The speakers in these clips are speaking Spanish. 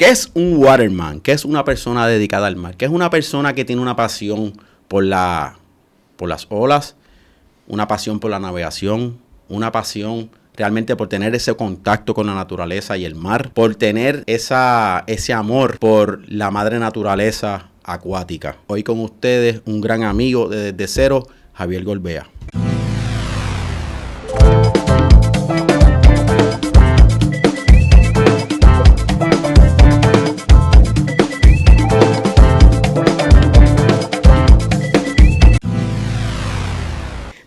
¿Qué es un waterman? ¿Qué es una persona dedicada al mar? ¿Qué es una persona que tiene una pasión por las olas, una pasión por la navegación, una pasión realmente por tener ese contacto con la naturaleza y el mar, por tener ese amor por la madre naturaleza acuática? Hoy con ustedes un gran amigo de Desde Cero, Javier Gorbea.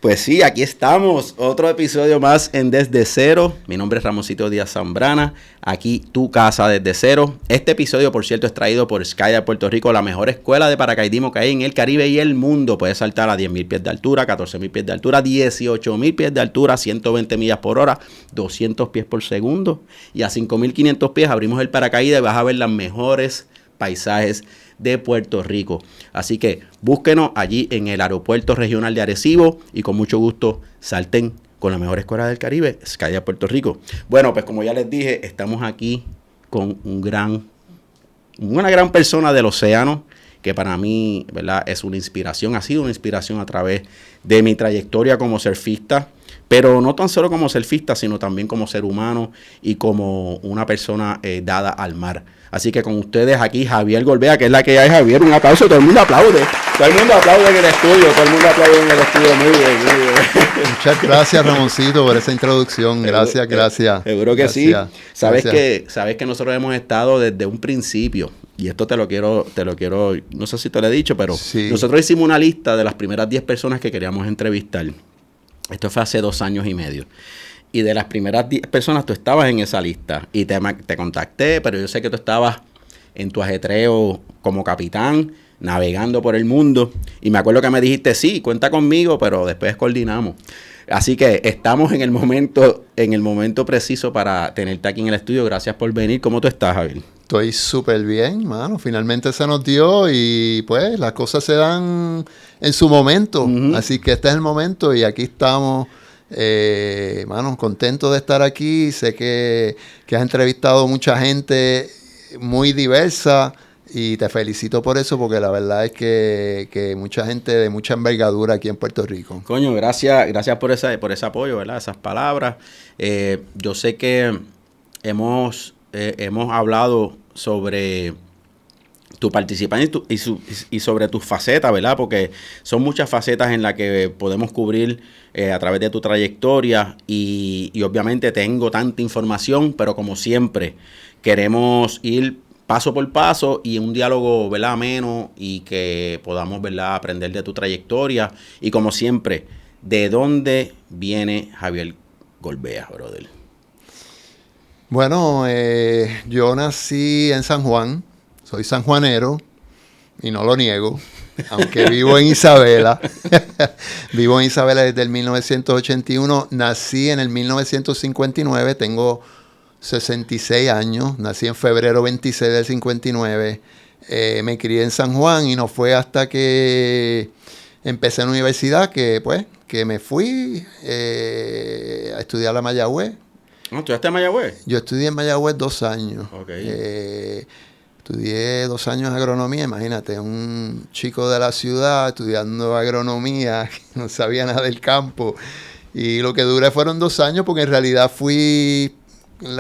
Pues sí, aquí estamos, otro episodio más en Desde Cero. Mi nombre es Ramoncito Díaz Zambrana, aquí tu casa Desde Cero. Este episodio, por cierto, es traído por Skydive Puerto Rico, la mejor escuela de paracaidismo que hay en el Caribe y el mundo. Puedes saltar a 10,000 pies de altura, 14,000 pies de altura, 18,000 pies de altura, 120 millas por hora, 200 pies por segundo. Y a 5,500 pies abrimos el paracaídas y vas a ver los mejores paisajes de Puerto Rico. Así que búsquenos allí en el aeropuerto regional de Arecibo y con mucho gusto salten con la mejor escuela del Caribe, Skydive Puerto Rico. Bueno, pues como ya les dije, estamos aquí con una gran persona del océano que para mí, ¿verdad?, es una inspiración, ha sido una inspiración a través de mi trayectoria como surfista, pero no tan solo como surfista, sino también como ser humano y como una persona dada al mar. Así que con ustedes aquí Javier Gorbea, que es la que hay. Javier, un aplauso, todo el mundo aplaude. Todo el mundo aplaude en el estudio, todo el mundo aplaude en el estudio. Muy bien, muy bien. Muchas gracias, Ramoncito, por esa introducción. Gracias. Seguro que sí. Sabes que nosotros hemos estado desde un principio, y esto te lo quiero, no sé si te lo he dicho, pero sí. Nosotros hicimos una lista de las primeras 10 personas que queríamos entrevistar. Esto fue hace 2 años y medio. Y de las primeras 10 personas, tú estabas en esa lista. Y te contacté, pero yo sé que tú estabas en tu ajetreo como capitán, navegando por el mundo. Y me acuerdo que me dijiste, sí, cuenta conmigo, pero después coordinamos. Así que estamos en el momento preciso para tenerte aquí en el estudio. Gracias por venir. ¿Cómo tú estás, Javier? Estoy súper bien, mano. Finalmente se nos dio y pues las cosas se dan en su momento. Uh-huh. Así que este es el momento y aquí estamos. Mano, contento de estar aquí. Sé que has entrevistado mucha gente muy diversa y te felicito por eso, porque la verdad es que mucha gente de mucha envergadura aquí en Puerto Rico. Coño, gracias por ese apoyo, ¿verdad? Esas palabras. Yo sé que hemos hablado sobre tu participación y sobre tus facetas, ¿verdad? Porque son muchas facetas en las que podemos cubrir a través de tu trayectoria y obviamente tengo tanta información, pero como siempre queremos ir paso por paso y un diálogo, ¿verdad?, ameno y que podamos, ¿verdad?, aprender de tu trayectoria y como siempre, ¿de dónde viene Javier Gorbea, brother? Bueno, yo nací en San Juan. Soy sanjuanero y no lo niego, aunque vivo en Isabela. Vivo en Isabela desde el 1981. Nací en el 1959, tengo 66 años. Nací en febrero 26 del 59. Me crié en San Juan y no fue hasta que empecé en la universidad que me fui a estudiar a Mayagüez. ¿No estudiaste en Mayagüez? Yo estudié en Mayagüez 2 años. Okay. Estudié 2 años de agronomía, imagínate, un chico de la ciudad estudiando agronomía, que no sabía nada del campo. Y lo que duré fueron 2 años porque en realidad fui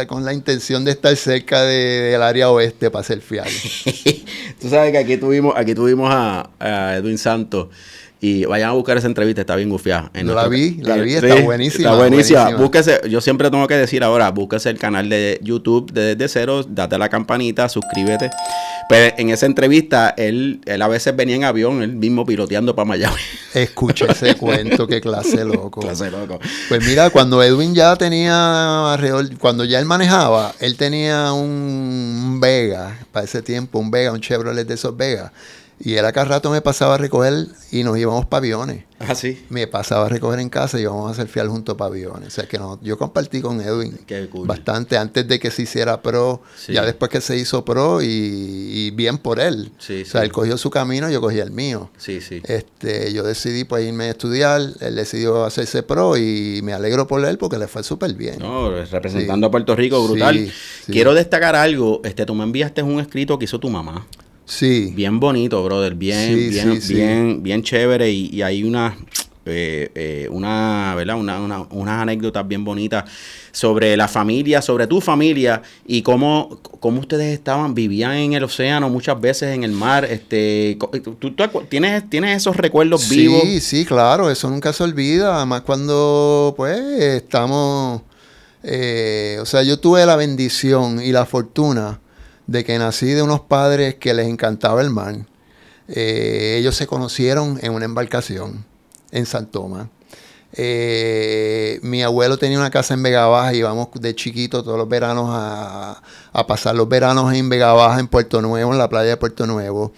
con la intención de estar cerca del área oeste para surfear. Tú sabes que aquí tuvimos a Edwin Santos. Y vayan a buscar esa entrevista, está bien gufiada. La vi, está buenísima. Está buenísima. Búsquese, yo siempre tengo que decir ahora, búsquese el canal de YouTube de Desde Cero, date la campanita, suscríbete. Pero en esa entrevista, él a veces venía en avión, él mismo piloteando para Mayagüez. Escuché ese cuento, qué clase loco. Clase loco. Pues mira, cuando Edwin ya tenía cuando ya él manejaba, él tenía un Vega, para ese tiempo, un Chevrolet de esos Vega. Y él acá rato me pasaba a recoger y nos íbamos para aviones. Ah, sí. Me pasaba a recoger en casa y íbamos a surfear juntos para aviones. O sea que no, yo compartí con Edwin Qué cool. bastante antes de que se hiciera pro, Sí. ya después que se hizo pro y bien por él. Sí, o sea, sí. él cogió su camino, yo cogí el mío. Sí, sí. Yo decidí pues irme a estudiar, él decidió hacerse pro y me alegro por él porque le fue súper bien. No, representando Sí. a Puerto Rico, brutal. Sí, sí. Quiero destacar algo. Tú me enviaste un escrito que hizo tu mamá. Sí. Bien bonito, brother. Bien, Sí, bien, sí, sí. bien chévere. Y hay ¿verdad? Unas anécdotas bien bonitas sobre la familia, sobre tu familia y cómo ustedes vivían en el océano muchas veces en el mar. ¿Tienes esos recuerdos vivos? Sí, sí, claro, eso nunca se olvida, además cuando pues estamos, o sea, yo tuve la bendición y la fortuna de que nací de unos padres que les encantaba el mar. Ellos se conocieron en una embarcación en San Tomás. Mi abuelo tenía una casa en Vega Baja y íbamos de chiquito todos los veranos a pasar los veranos en Vega Baja, en Puerto Nuevo, en la playa de Puerto Nuevo.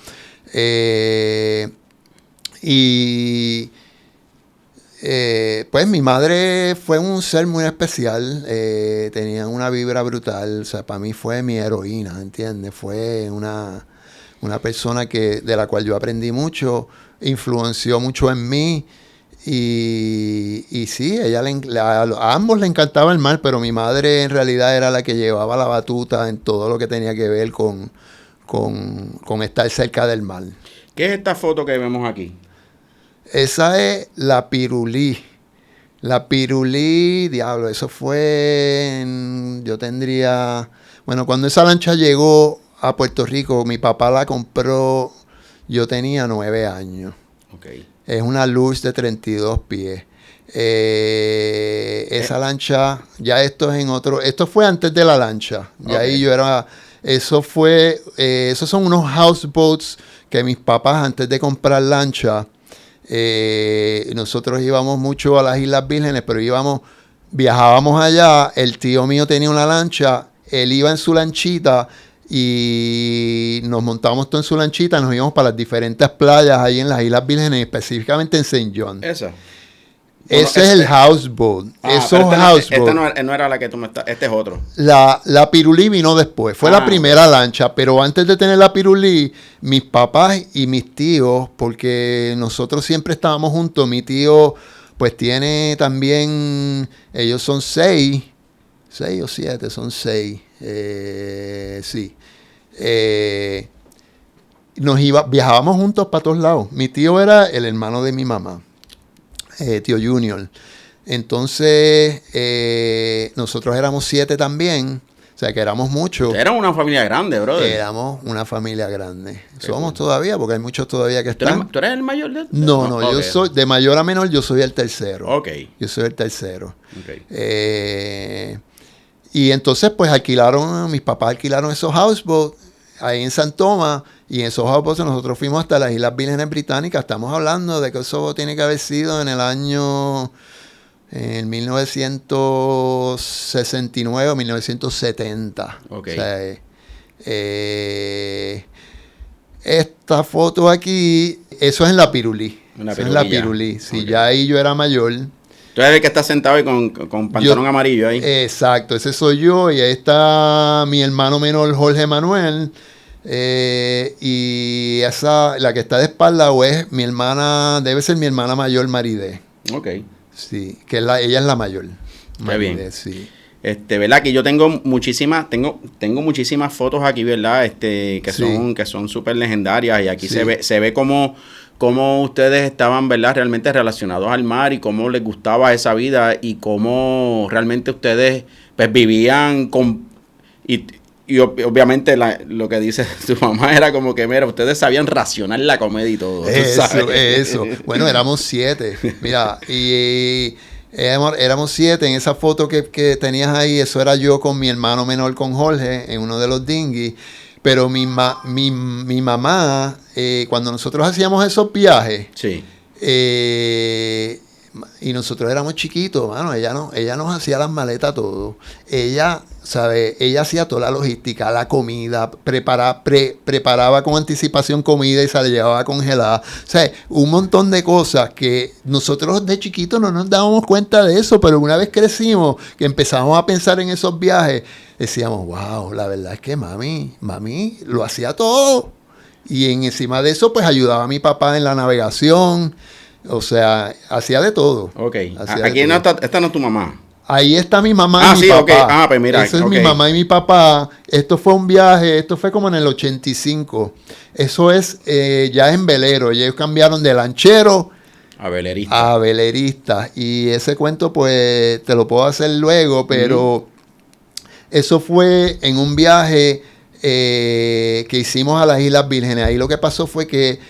Pues mi madre fue un ser muy especial, tenía una vibra brutal, o sea, para mí fue mi heroína, ¿entiendes? Fue una persona de la cual yo aprendí mucho, influenció mucho en mí. Y sí, a ambos le encantaba el mar, pero mi madre en realidad era la que llevaba la batuta en todo lo que tenía que ver con estar cerca del mar. ¿Qué es esta foto que vemos aquí? Esa es la Pirulí. La Pirulí, diablo, eso fue yo tendría... Bueno, cuando esa lancha llegó a Puerto Rico, mi papá la compró, yo tenía 9 años. Okay. Es una Luz de 32 pies. Esa lancha, ya esto es en otro... Esto fue antes de la lancha. Ya ahí yo era... esos son unos houseboats que mis papás, antes de comprar lancha, nosotros íbamos mucho a las Islas Vírgenes, pero viajábamos allá. El tío mío tenía una lancha, él iba en su lanchita y nos montábamos todos en su lanchita, nos íbamos para las diferentes playas ahí en las Islas Vírgenes, específicamente en St. John. Esa. Ese es el houseboat. Esta no era la que tú me estás... Este es otro. La Pirulí vino después. Fue la primera lancha. Pero antes de tener la Pirulí, mis papás y mis tíos, porque nosotros siempre estábamos juntos. Mi tío, pues tiene también... Ellos son 6 o 7, son 6. Sí. Viajábamos juntos para todos lados. Mi tío era el hermano de mi mamá. Tío Junior. Entonces, nosotros éramos 7 también, o sea que éramos muchos. Era una familia grande, brother. Éramos una familia grande. Somos todavía, porque hay muchos todavía que están. ¿Tú eres el mayor de No, okay. Yo soy, de mayor a menor, yo soy el tercero. Ok. Yo soy el tercero. Okay. Y entonces, pues mis papás alquilaron esos houseboats ahí en San Tomás. Y en esos houseboats nosotros fuimos hasta las Islas Vírgenes Británicas. Estamos hablando de que eso tiene que haber sido en 1969 o 1970. Okay. O sea, esta foto aquí, eso es en la Pirulí. Eso es en la Pirulí. Sí, okay. Ya ahí yo era mayor. Tú eres el que está sentado ahí con pantalón amarillo ahí. Exacto, ese soy yo. Y ahí está mi hermano menor, Jorge Manuel. Y la que está de espalda es mi hermana, debe ser mi hermana mayor, Maridé. Ok. Sí, que ella es la mayor. Maridé, bien. Sí. ¿Verdad? Que yo tengo muchísimas fotos aquí, ¿verdad? Que son súper legendarias. Y aquí se ve cómo ustedes estaban, ¿verdad? Realmente relacionados al mar y cómo les gustaba esa vida y cómo realmente ustedes pues vivían y obviamente lo que dice tu mamá era como que, mira, ustedes sabían racionar la comedia y todo. Eso. Bueno, éramos 7. Mira, y éramos 7. En esa foto que tenías ahí, eso era yo con mi hermano menor, con Jorge, en uno de los dinghies. Pero mi mamá, cuando nosotros hacíamos esos viajes, sí. Y nosotros éramos chiquitos, mano, ella nos hacía las maletas todo. Ella, ¿sabes? Ella hacía toda la logística, la comida, preparaba con anticipación comida y se la llevaba congelada. O sea, un montón de cosas que nosotros de chiquitos no nos dábamos cuenta de eso, pero una vez crecimos, que empezamos a pensar en esos viajes, decíamos, wow, la verdad es que mami lo hacía todo. Y encima de eso, pues ayudaba a mi papá en la navegación. O sea, hacía de todo. Ok. Aquí no está, esta no es tu mamá. Ahí está mi mamá y mi papá. Okay. Pues mira. Eso es mi mamá y mi papá. Esto fue un viaje, esto fue como en el 85. Eso es ya en velero. Ellos cambiaron de lanchero a velerista. A velerista. Y ese cuento, pues, te lo puedo hacer luego, pero eso fue en un viaje que hicimos a las Islas Vírgenes. Ahí lo que pasó fue que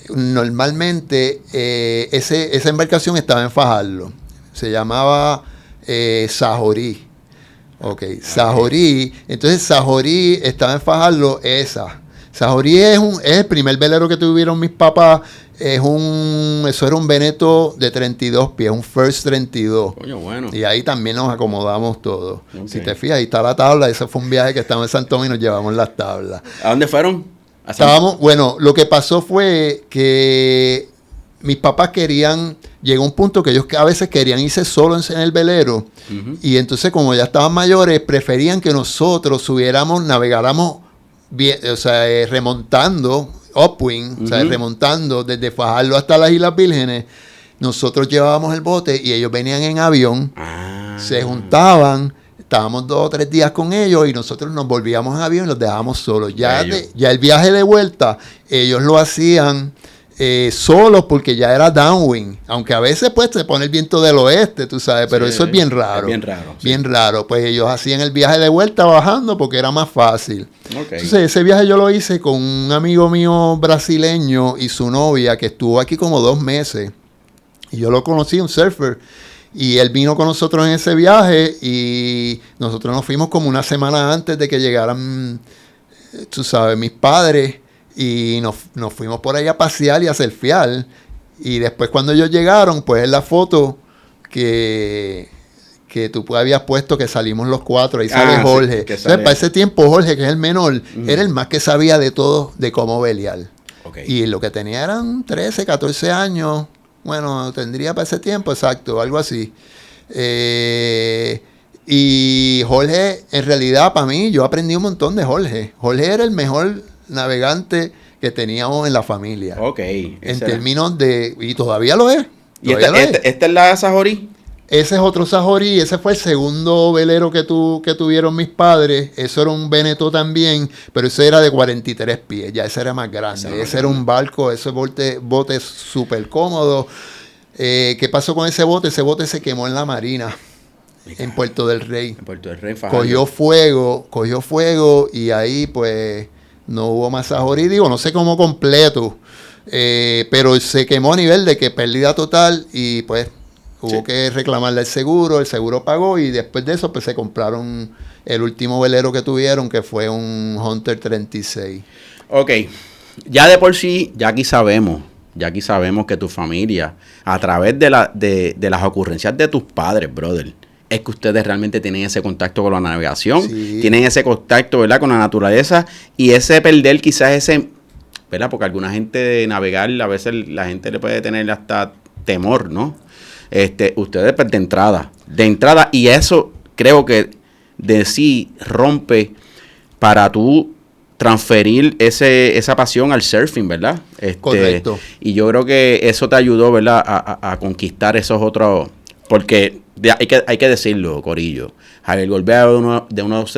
normalmente esa embarcación estaba en Fajardo. Se llamaba Sajorí. Sajorí. Entonces Sajorí estaba en Fajardo, esa. Sajorí es el primer velero que tuvieron mis papás. Eso era un Veneto de 32 pies, un First 32. Coño, bueno. Y ahí también nos acomodamos todos. Okay. Si te fijas, ahí está la tabla. Ese fue un viaje que estábamos en San Tomás y nos llevamos las tablas. ¿A dónde fueron? Bueno, lo que pasó fue que mis papás llegó un punto que ellos a veces querían irse solos en el velero. Y entonces, como ya estaban mayores, preferían que nosotros navegáramos bien, o sea, remontando, upwind, o sea, remontando desde Fajardo hasta las Islas Vírgenes. Nosotros llevábamos el bote y ellos venían en avión, se juntaban, estábamos 2 o 3 días con ellos y nosotros nos volvíamos en avión y los dejábamos solos. Ya el viaje de vuelta, ellos lo hacían solos porque ya era downwind, aunque a veces pues se pone el viento del oeste, tú sabes, pero eso es bien raro. Es bien raro. Sí. Bien raro, pues ellos hacían el viaje de vuelta bajando porque era más fácil. Okay. Entonces ese viaje yo lo hice con un amigo mío brasileño y su novia que estuvo aquí como 2 meses. Y yo lo conocí, un surfer, y él vino con nosotros en ese viaje y nosotros nos fuimos como una semana antes de que llegaran, tú sabes, mis padres. Y nos fuimos por ahí a pasear y a surfear. Y después cuando ellos llegaron, pues es la foto que tú habías puesto que salimos los 4. Ahí sale Jorge. Sí, entonces, para ese tiempo Jorge, que es el menor, era el más que sabía de todo, de cómo velear. Okay. Y lo que tenía eran 13, 14 años. Bueno, tendría para ese tiempo, exacto, algo así. Y Jorge, en realidad, para mí, yo aprendí un montón de Jorge. Jorge era el mejor navegante que teníamos en la familia. Ok. En términos de... Y todavía lo es. ¿Y esta es la Sajorí? Ese es otro Sajorí. Ese fue el segundo velero que tuvieron mis padres. Eso era un Veneto también, pero ese era de 43 pies. Ya ese era más grande. Ese era un barco, ese bote súper cómodo. ¿Qué pasó con ese bote? Ese bote se quemó en la marina. En Puerto del Rey. En Puerto del Rey, cogió fuego y ahí pues no hubo más Sajorí, no sé cómo completo, pero se quemó a nivel de que pérdida total y pues hubo que reclamarle el seguro pagó y después de eso pues se compraron el último velero que tuvieron que fue un Hunter 36. Ok, ya de por sí, ya aquí sabemos que tu familia, a través de las ocurrencias de tus padres, brother, es que ustedes realmente tienen ese contacto con la navegación, tienen ese contacto, ¿verdad?, con la naturaleza y ese perder quizás ese, ¿verdad?, porque alguna gente de navegar, a veces la gente le puede tener hasta temor, ¿no? Ustedes pues, de entrada, y eso creo que de sí rompe para tú transferir esa pasión al surfing, ¿verdad? Correcto. Y yo creo que eso te ayudó, ¿verdad?, a conquistar esos otros, porque hay que decirlo, corillo. Javier Gorbea es uno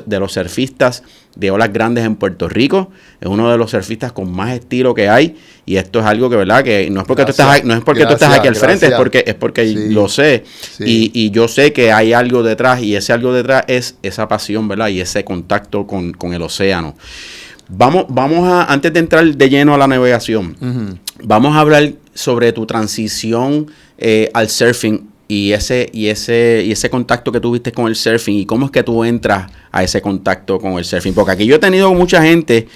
de los surfistas de olas grandes en Puerto Rico. Es uno de los surfistas con más estilo que hay. Y esto es algo que, ¿verdad?, que no es porque tú estás aquí al frente, es porque sí, lo sé. Sí. Y yo sé que hay algo detrás, y ese algo detrás es esa pasión, ¿verdad?, y ese contacto con el océano. Vamos a, antes de entrar de lleno a la navegación, vamos a hablar sobre tu transición al surfing. Y ese contacto que tuviste con el surfing y cómo es que tú entras a ese contacto con el surfing. Porque aquí yo he tenido mucha gente,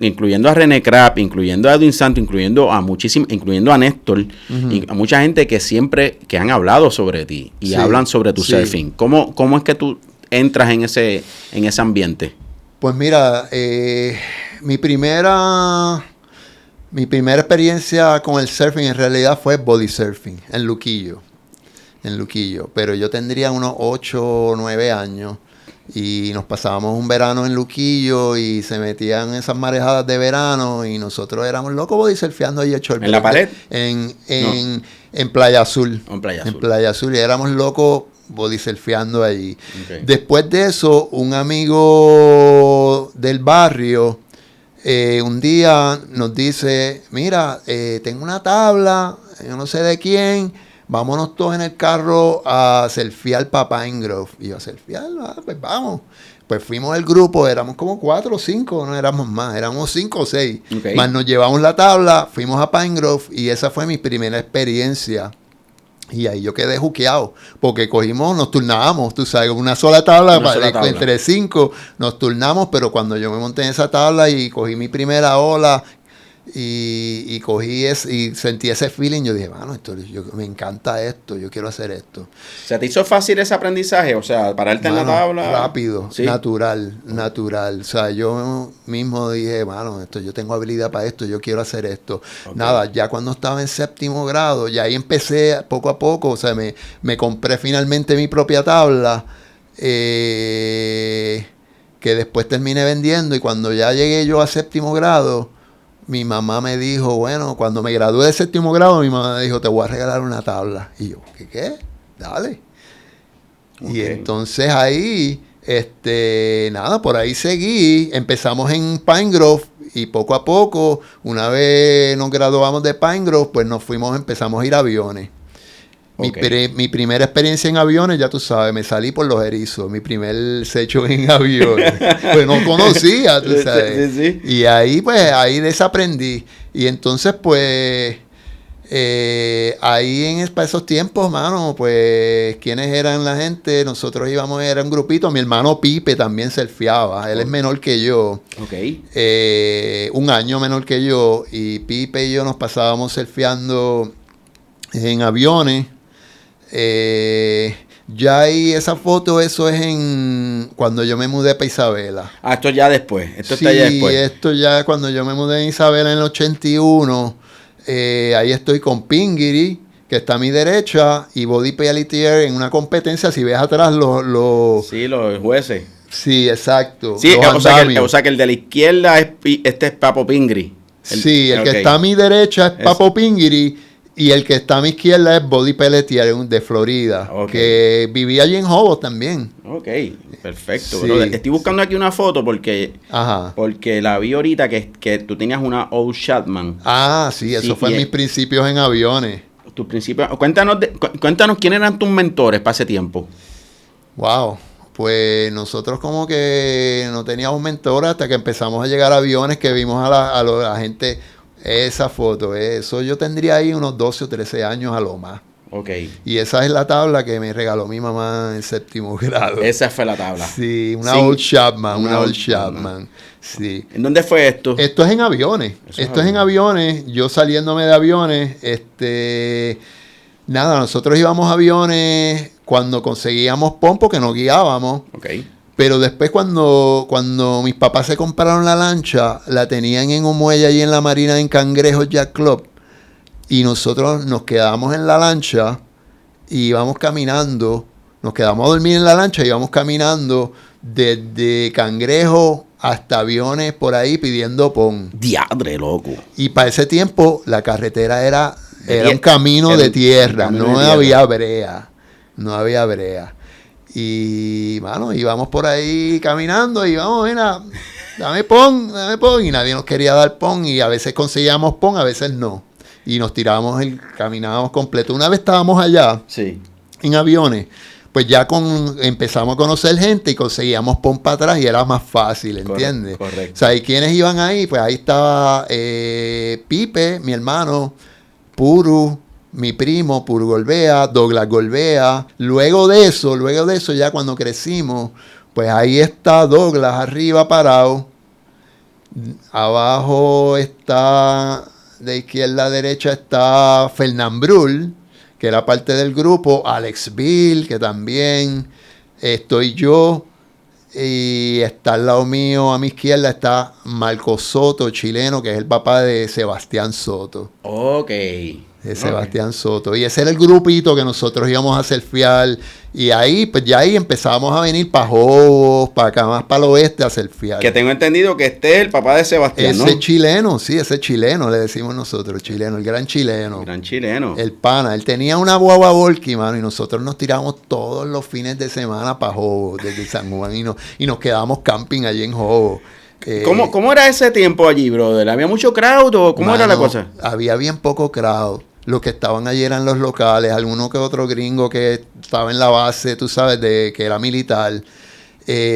incluyendo a René Crabb, incluyendo a Edwin Santos, incluyendo a Néstor, y a mucha gente que han hablado sobre ti y hablan sobre tu surfing. ¿Cómo es que tú entras en ese ambiente? Pues mira, mi primera experiencia con el surfing en realidad fue body surfing, en Luquillo. Pero yo tendría unos 8 o 9 años y nos pasábamos un verano en Luquillo y se metían esas marejadas de verano y nosotros éramos locos body surfeando ahí hecho el ¿En la pared? En Playa Azul. En Playa Azul. En Playa Azul y éramos locos body surfeando allí. Okay. Después de eso, un amigo del barrio un día nos dice, mira, tengo una tabla, yo no sé de quién, vámonos todos en el carro a surfear para Pine Grove. Y yo, surfear, pues vamos. Pues fuimos el grupo, éramos como 4 o 5, no éramos más, éramos 5 o 6. Okay. Más nos llevamos la tabla, fuimos a Pine Grove y esa fue mi primera experiencia. Y ahí yo quedé juqueado, porque nos turnábamos, tú sabes, una sola tabla, entre 5 nos turnamos, pero cuando yo me monté en esa tabla y cogí mi primera ola y y sentí ese feeling, yo dije, mano, me encanta esto, yo quiero hacer esto. ¿Se te hizo fácil ese aprendizaje? O sea, pararte en la tabla. Rápido, ¿sí? natural. O sea, yo mismo dije, mano, yo tengo habilidad para esto, yo quiero hacer esto. Okay. Nada, ya cuando estaba en 7º grado, ya ahí empecé poco a poco, o sea, me compré finalmente mi propia tabla, que después terminé vendiendo y cuando ya llegué yo a 7º grado, mi mamá me dijo, bueno, cuando me gradué de 7º grado, mi mamá me dijo, te voy a regalar una tabla. Y yo, ¿qué? Dale. Okay. Y entonces ahí, nada, por ahí seguí. Empezamos en Pine Grove y poco a poco, una vez nos graduamos de Pine Grove, pues empezamos a ir a aviones. Okay. Mi primera experiencia en aviones, ya tú sabes, me salí por los erizos. Mi primer secho en aviones. Pues no conocía, tú sabes. Sí. Y ahí, pues, ahí desaprendí. Y entonces, pues, ahí para esos tiempos, mano, pues, ¿quiénes eran la gente? Nosotros era un grupito. Mi hermano Pipe también surfeaba. Él es menor que yo. Okay. 1 año menor que yo. Y Pipe y yo nos pasábamos surfeando en aviones. Ya ahí esa foto, eso es cuando yo me mudé para Isabela. Ah, esto ya después. Esto sí, está ya después. Esto ya cuando yo me mudé en Isabela en el 81. Ahí estoy con Pingiri, que está a mi derecha, y Body Peletier en una competencia. Si ves atrás sí, los jueces. Sí, exacto. Sí, o sea que el de la izquierda es Papo Pingiri. El que está a mi derecha es Papo Pingiri. Y el que está a mi izquierda es Body Pelletier de Florida, que vivía allí en Hobos también. Ok, perfecto. Sí. Estoy buscando aquí una foto porque la vi ahorita que tú tenías una Old Shatman. Ah, sí, eso fue mis principios en aviones. Tus principios. Cuéntanos quiénes eran tus mentores para ese tiempo. Wow. Pues nosotros como que no teníamos mentores hasta que empezamos a llegar a aviones, que vimos a la gente. Esa foto, eso yo tendría ahí unos 12 o 13 años a lo más. Ok. Y esa es la tabla que me regaló mi mamá en 7º grado. Esa fue la tabla. Sí, una Old Chapman. Sí. ¿En dónde fue esto? Esto es en aviones. Esto es en aviones. Yo saliéndome de aviones, nada, nosotros íbamos a aviones cuando conseguíamos pompo que nos guiábamos. Ok. Pero después cuando mis papás se compraron la lancha, la tenían en un muelle allí en la marina en Cangrejo Yacht Club. Y nosotros nos quedamos en la lancha y íbamos caminando. Nos quedamos a dormir en la lancha y íbamos caminando desde Cangrejo hasta aviones por ahí pidiendo pon. Diadre, loco. Y para ese tiempo la carretera era un camino de tierra. No había brea. No había brea. Y, mano, íbamos por ahí caminando y vamos, mira, dame pon. Y nadie nos quería dar pon y a veces conseguíamos pon, a veces no. Y nos tirábamos, caminábamos completo. Una vez estábamos allá, en aviones, pues ya empezamos a conocer gente y conseguíamos pon para atrás y era más fácil, ¿entiendes? Correcto. O sea, ¿y quiénes iban ahí? Pues ahí estaba Pipe, mi hermano, Puru, mi primo, Puru Golbea, Douglas Golbea. Luego de eso, ya cuando crecimos, pues ahí está Douglas arriba parado. Abajo está, de izquierda a derecha está Fernán Brul, que era parte del grupo. Alex Bill, que también. estoy yo y está al lado mío, a mi izquierda, está Marco Soto, chileno, que es el papá de Sebastián Soto. Ok. De Sebastián Soto. Y ese era el grupito que nosotros íbamos a surfear. Y ahí, pues ya ahí empezamos a venir para Jobos, para acá más para el oeste a surfear. Que tengo entendido que este es el papá de Sebastián, ¿no? Ese chileno, sí, ese chileno, le decimos nosotros, chileno, el gran chileno. Gran chileno. El pana, él tenía una guagua Volky, mano, y nosotros nos tirábamos todos los fines de semana para Jobos, desde San Juan, y nos quedábamos camping allí en Jobos. ¿Cómo era ese tiempo allí, brother? ¿Había mucho crowd o cómo era la cosa? Había bien poco crowd. Los que estaban allí eran los locales, alguno que otro gringo que estaba en la base, tú sabes, que era militar.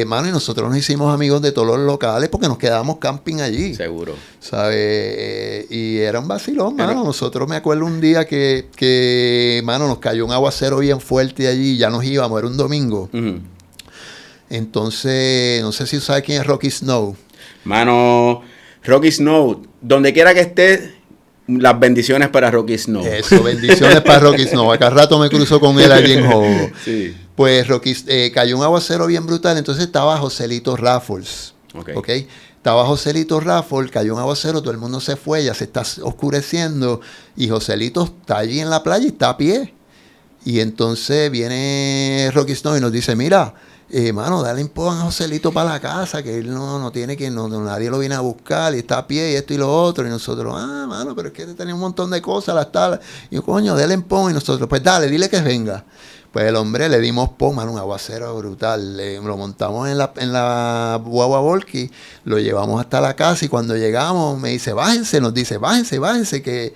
Mano, y nosotros nos hicimos amigos de todos los locales porque nos quedábamos camping allí. Seguro. ¿Sabes? Y era un vacilón, mano. Nosotros me acuerdo un día que, mano, nos cayó un aguacero bien fuerte allí y ya nos íbamos, era un domingo. Uh-huh. Entonces, no sé si sabes quién es Rocky Snow. Mano, Rocky Snow, donde quiera que esté, las bendiciones para Rocky Snow. Eso, bendiciones para Rocky Snow. Acá rato me cruzo con él allí en Jobo. Sí. Pues Rocky, cayó un aguacero bien brutal, entonces estaba Joselito Raffles. Okay. Estaba Joselito Raffles, cayó un aguacero, todo el mundo se fue, ya se está oscureciendo, y Joselito está allí en la playa y está a pie. Y entonces viene Rocky Snow y nos dice, mira, mano, dale empujón a Joselito para la casa, que él no tiene que, nadie lo viene a buscar, y está a pie, y esto y lo otro, y nosotros, mano, pero es que tenía un montón de cosas, las tablas. Y yo, coño, dale empujón, y nosotros, pues dale, dile que venga. Pues el hombre le dimos mano, un aguacero brutal, lo montamos en la guagua Volky, lo llevamos hasta la casa, y cuando llegamos me dice, nos dice, bájense, que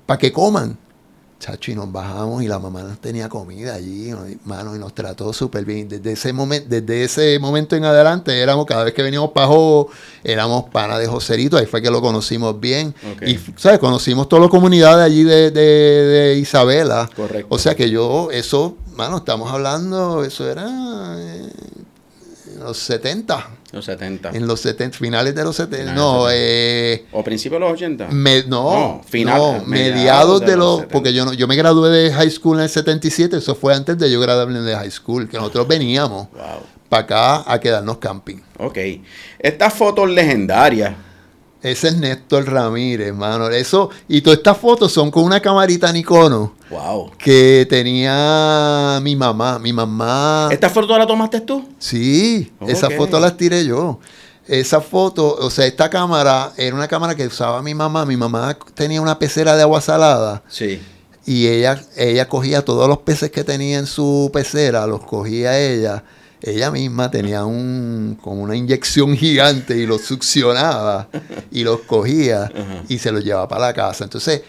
para que coman. Chacho, y nos bajamos y la mamá nos tenía comida allí, mano, y nos trató súper bien. Desde ese momento en adelante, cada vez que veníamos para Jobo, éramos pana de Joselito, ahí fue que lo conocimos bien. Okay. Y, ¿sabes? Conocimos toda la comunidad de allí de Isabela. Correcto. O sea que mano, estamos hablando, eso era los 70. Los 70. En los 70, finales de los 70. ¿O principios de los 80? Mediados de los... Porque yo me gradué de high school en el 77, eso fue antes de yo graduarme de high school, que nosotros veníamos para acá a quedarnos camping. Ok. Estas fotos legendarias. Ese es Néstor Ramírez, hermano. Eso, y todas estas fotos son con una camarita Nikon. Wow. Que tenía mi mamá. ¿Esta foto la tomaste tú? Sí, esa foto las tiré yo. Esa foto, o sea, esta cámara era una cámara que usaba mi mamá. Mi mamá tenía una pecera de agua salada. Sí. Y ella cogía todos los peces que tenía en su pecera, los cogía ella. Ella misma tenía como una inyección gigante y los succionaba y los cogía y se los llevaba para la casa. Entonces,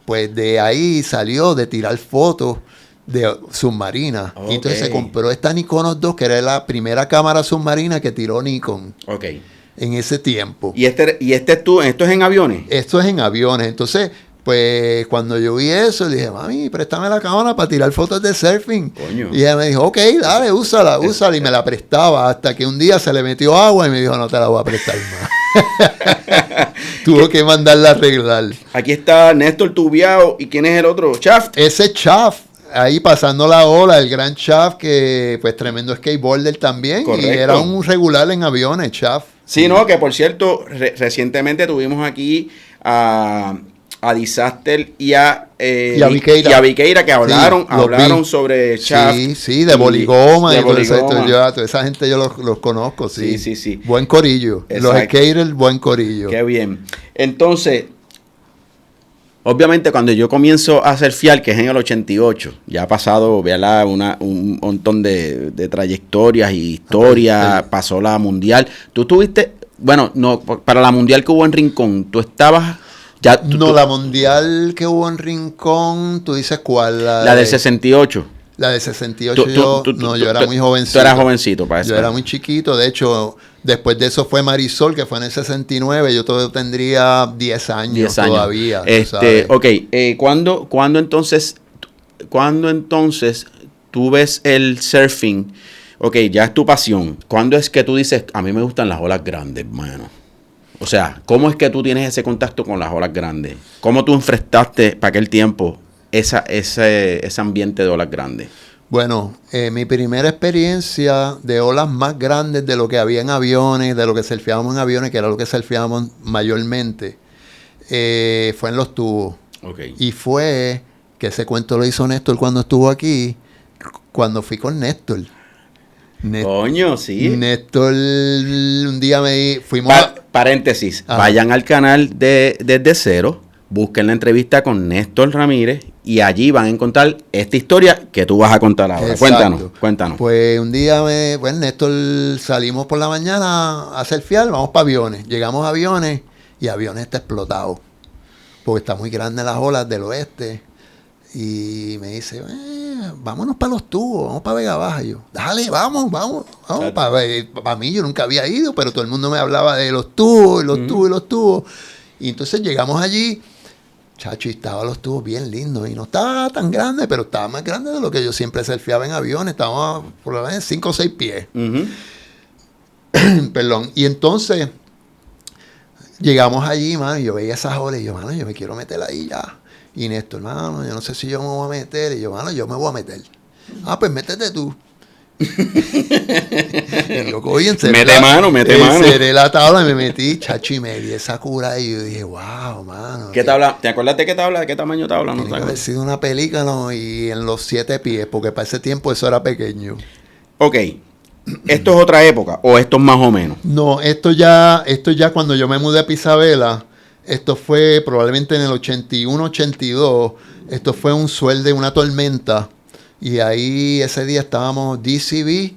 pues de ahí salió de tirar fotos de submarinas. Okay. Y entonces se compró esta Nikon 2, que era la primera cámara submarina que tiró Nikon. Ok. En ese tiempo. ¿Y esto es en aviones? Esto es en aviones. Entonces, pues cuando yo vi eso, le dije, mami, préstame la cámara para tirar fotos de surfing. Coño. Y ella me dijo, ok, dale, úsala. Y me la prestaba hasta que un día se le metió agua y me dijo, no te la voy a prestar más. Tuvo que mandarla a arreglar. Aquí está Néstor Tubiao. ¿Y quién es el otro? Shaft. Ese Shaft. Ahí pasando la ola, el gran Shaft, que pues tremendo skateboarder también. Correcto. Y era un regular en aviones, Shaft. Sí, no, que por cierto, recientemente tuvimos aquí a Disaster y a Viqueira que hablaron sobre Shaft. Sí, de Boligoma. Y toda esa gente yo los conozco, sí. Sí. Buen corillo. Exacto. Los skaters, buen corillo. Qué bien. Entonces, obviamente cuando yo comienzo a surfear, que es en el 88, ya ha pasado, ¿verdad? un montón de trayectorias y historias, pasó la mundial. Tú tuviste, para la mundial que hubo en Rincón, tú estabas... la mundial que hubo en Rincón, ¿tú dices cuál? La del 68. La del 68 yo era muy jovencito. Tú eras jovencito para eso. Yo era muy chiquito, de hecho, después de eso fue Marisol, que fue en el 69, yo tendría 10 años todavía. Ok, ¿cuándo entonces tú ves el surfing? Ok, ya es tu pasión. ¿Cuándo es que tú dices, a mí me gustan las olas grandes, hermano? O sea, ¿cómo es que tú tienes ese contacto con las olas grandes? ¿Cómo tú enfrentaste para aquel tiempo ese ambiente de olas grandes? Bueno, mi primera experiencia de olas más grandes de lo que había en aviones, de lo que surfeábamos en aviones, que era lo que surfeábamos mayormente, fue en los tubos. Okay. Y fue que ese cuento lo hizo Néstor cuando estuvo aquí, cuando fui con Néstor. Coño, sí. Néstor, un día fuimos Paréntesis, vayan al canal de Desde Cero, busquen la entrevista con Néstor Ramírez y allí van a encontrar esta historia que tú vas a contar ahora. Exacto. Cuéntanos. Pues un día, Néstor, salimos por la mañana a surfear, vamos para aviones. Llegamos a aviones y aviones está explotado, porque está muy grande las olas del oeste. Y me dice, vámonos para los tubos, vamos para Vega Baja. Y yo, dale, vamos. Para mí yo nunca había ido, pero todo el mundo me hablaba de los tubos, y los tubos. Y entonces llegamos allí, chacho, y estaban los tubos bien lindos. Y no estaba tan grande, pero estaba más grande de lo que yo siempre surfeaba en aviones. Estábamos por lo menos 5 o 6 pies. Perdón. Y entonces llegamos allí, mano, y yo veía esas olas y yo, mano, yo me quiero meter ahí ya. Y Néstor, hermano, yo no sé si yo me voy a meter. Y yo, mano, yo me voy a meter. Pues métete tú. Y yo cogí, mete mano. Enceré la tabla y me metí, chacho, y me di esa cura. Y yo dije, wow, mano. ¿Qué tabla? ¿Te acuerdas de qué tabla? ¿De qué tamaño tabla? Tiene que haber sido una pelícano y en los 7 pies, porque para ese tiempo eso era pequeño. Ok. ¿Esto es otra época o esto es más o menos? No, esto ya cuando yo me mudé a Isabela. Esto fue probablemente en el 81, 82. Esto fue un swell de una tormenta. Y ahí ese día estábamos DCB,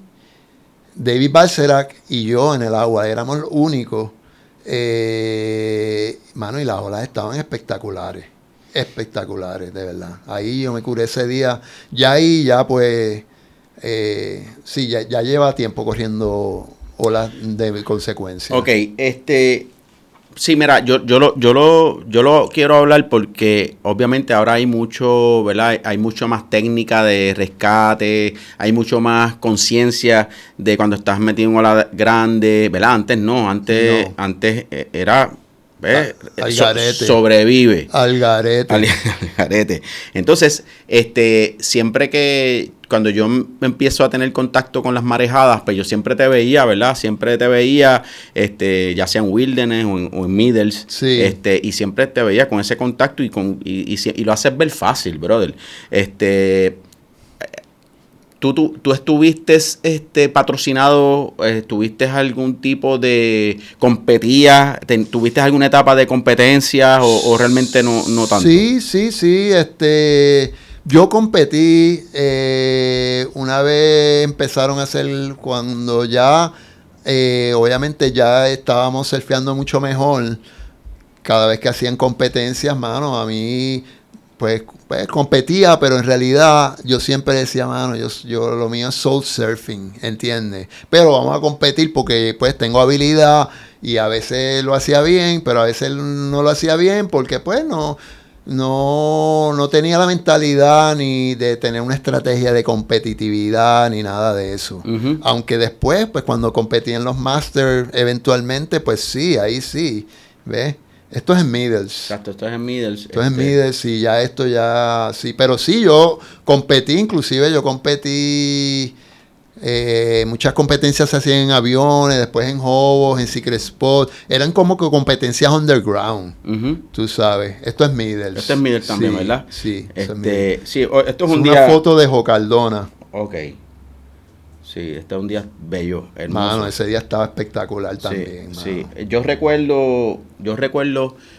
David Balserac y yo en el agua. Éramos los únicos. Mano, y las olas estaban espectaculares. Espectaculares, de verdad. Ahí yo me curé ese día. Ya ahí, ya pues, sí, ya lleva tiempo corriendo olas de consecuencia. Ok, sí, mira, yo lo quiero hablar porque obviamente ahora hay mucho, ¿verdad? Hay mucho más técnica de rescate, hay mucho más conciencia de cuando estás metido en ola grande, ¿verdad? Antes no, antes era... Al garete. Sobrevive. Al garete. Al garete. Entonces, siempre que cuando yo empiezo a tener contacto con las marejadas, pues yo siempre te veía, ¿verdad? Siempre te veía, ya sea en Wilderness o en Middles, sí. Y siempre te veía con ese contacto y lo haces ver fácil, brother. ¿Tú estuviste patrocinado, tuviste algún tipo de competías, tuviste alguna etapa de competencia o realmente no tanto? Sí. Yo competí, una vez empezaron a hacer, cuando ya, obviamente ya estábamos surfeando mucho mejor, cada vez que hacían competencias, mano, a mí... Pues competía, pero en realidad yo siempre decía, mano, yo lo mío es soul surfing, ¿entiendes? Pero vamos a competir porque pues tengo habilidad y a veces lo hacía bien, pero a veces no lo hacía bien porque pues no tenía la mentalidad ni de tener una estrategia de competitividad ni nada de eso. Uh-huh. Aunque después, pues cuando competí en los Masters eventualmente, pues sí, ahí sí, ¿ves? Esto es en Middles. Exacto, esto es en Middles. Esto es en Middles y ya esto ya... Sí, pero sí, yo competí, inclusive yo competí... muchas competencias se hacían en aviones, después en hobos, en secret spot. Eran como que competencias underground, tú sabes. Esto es Middles. Esto es Middles también, sí, ¿verdad? Sí, sí, esto es un una día... foto de Jocaldona. Ok. Sí, este es un día bello, hermoso. Mano, ese día estaba espectacular también. Sí, yo recuerdo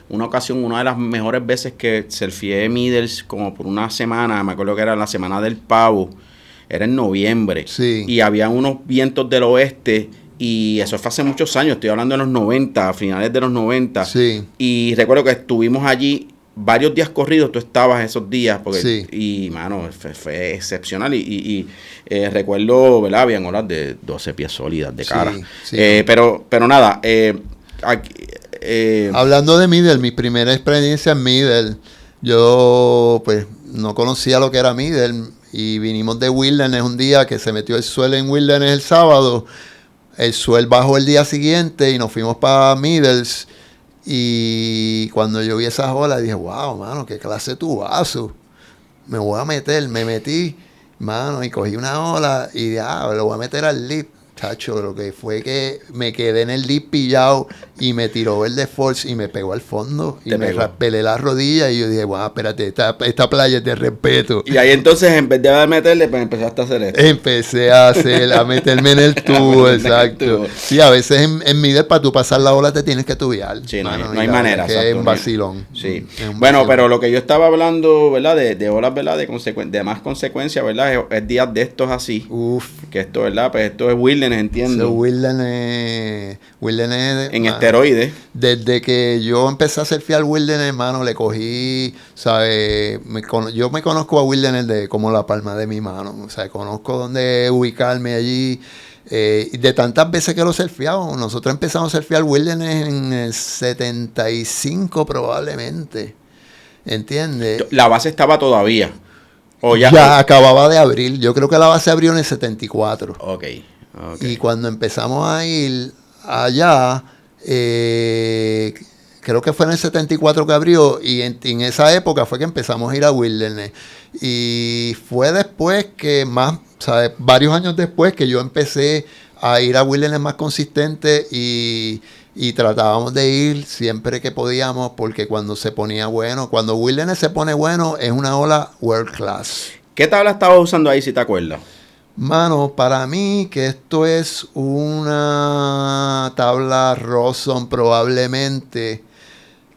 una ocasión, una de las mejores veces que surfeé Middles como por una semana, me acuerdo que era la semana del pavo, era en noviembre. Sí. Y había unos vientos del oeste y eso fue hace muchos años, estoy hablando de los 90, a finales de los 90. Sí. Y recuerdo que estuvimos allí varios días corridos, tú estabas esos días, porque sí. Y mano, fue excepcional y recuerdo, ¿verdad? Habían olas de 12 pies sólidas de cara. Sí. Pero nada, hablando de Middle, mi primera experiencia en Middle, yo pues no conocía lo que era Middle y vinimos de Wilderness un día que se metió el suelo en Wilderness el sábado, el suelo bajó el día siguiente y nos fuimos para Middles. Y cuando yo vi esas olas dije, wow, mano, qué clase de tubazo. Me voy a meter, me metí Mano, y cogí una ola y lo voy a meter al lip. Chacho, lo que fue que me quedé en el lip pillado y me tiró el de force y me pegó al fondo y me raspelé la rodilla y yo dije, bueno, espérate, esta playa es de respeto. Y ahí entonces, en vez de meterle, pues empezaste a hacer esto. Empecé a meterme en el tubo, exacto. Sí, a veces en Middle para tú pasar la ola te tienes que tubiar. Sí, no hay manera. Es un vacilón. Sí. Bueno, pero lo que yo estaba hablando, ¿verdad? De olas, ¿verdad? De más consecuencias, ¿verdad? Es días de estos así. Uf. Que esto, ¿verdad? Pues esto es Wilderness, entiendo. Wilderness en esteroides. Desde que yo empecé a surfear Wilderness, hermano, le cogí, ¿sabes? Yo me conozco a Wilderness de como la palma de mi mano. O sea, conozco dónde ubicarme allí. De tantas veces que lo surfeamos, nosotros empezamos a surfear Wilderness en el 75 probablemente. ¿Entiendes? La base estaba todavía. ¿O ya acababa de abrir. Yo creo que la base abrió en el 74. Ok. Y cuando empezamos a ir allá, creo que fue en el 74 que abrió, y en esa época fue que empezamos a ir a Wilderness. Y fue después que ¿sabes? Varios años después que yo empecé a ir a Wilderness más consistente y tratábamos de ir siempre que podíamos, porque cuando se ponía bueno, cuando Wilderness se pone bueno, es una ola world class. ¿Qué tabla estabas usando ahí, si te acuerdas? Mano, para mí que esto es una tabla Rawson probablemente,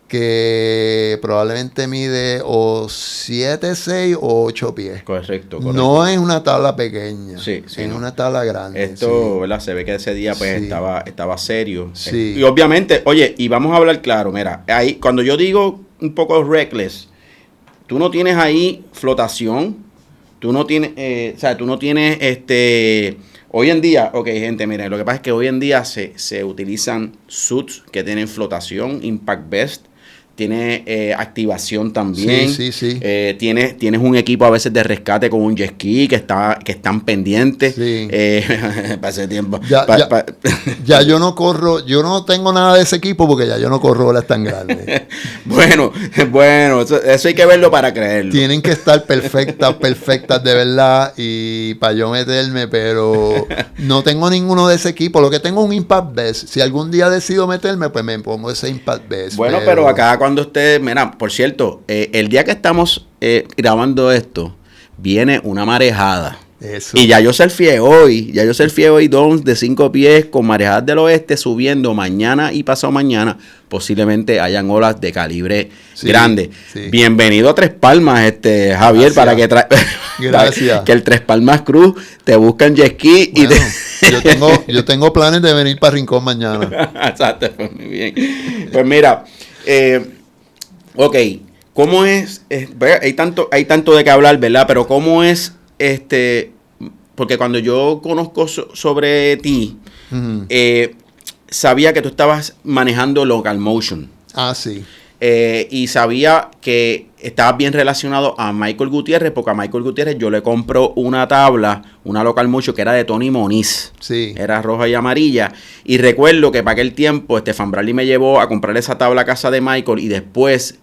que probablemente mide o 7, 6 o 8 pies. Correcto. No es una tabla pequeña, es una tabla grande. Esto, ¿verdad? Se ve que ese día pues estaba serio. Sí. Y obviamente, oye, y vamos a hablar claro, mira, ahí cuando yo digo un poco reckless, tú no tienes ahí flotación. Tú no tienes, hoy en día, ok, gente, miren, lo que pasa es que hoy en día se utilizan suits que tienen flotación, impact vest, tiene activación también. Sí. Tienes un equipo a veces de rescate con un jet ski que están pendientes. Sí. Para ese tiempo. Ya yo no corro, yo no tengo nada de ese equipo porque ya yo no corro olas tan grandes. bueno, eso hay que verlo para creerlo. Tienen que estar perfectas de verdad y para yo meterme, pero no tengo ninguno de ese equipo. Lo que tengo es un impact vest. Si algún día decido meterme, pues me pongo ese impact vest. Bueno, pero acá cuando usted, mira, por cierto, el día que estamos grabando esto, viene una marejada. Eso. Y ya yo surfeé hoy dons de 5 pies con marejadas del oeste subiendo mañana y pasado mañana. Posiblemente hayan olas de calibre grande. Sí. Bienvenido a Tres Palmas, Javier, para que Gracias. Que el Tres Palmas Cruz te buscan jet ski. Bueno, yo tengo planes de venir para Rincón mañana. Exacto, pues muy bien. Pues mira, ok, ¿cómo es? Hay tanto de qué hablar, ¿verdad? Pero ¿cómo es porque cuando yo conozco sobre ti, sabía que tú estabas manejando local motion. Ah, sí. Y sabía que estabas bien relacionado a Michael Gutiérrez, porque a Michael Gutiérrez yo le compro una tabla, una local motion que era de Tony Moniz. Sí. Era roja y amarilla. Y recuerdo que para aquel tiempo Estefan Bradley me llevó a comprar esa tabla a casa de Michael y después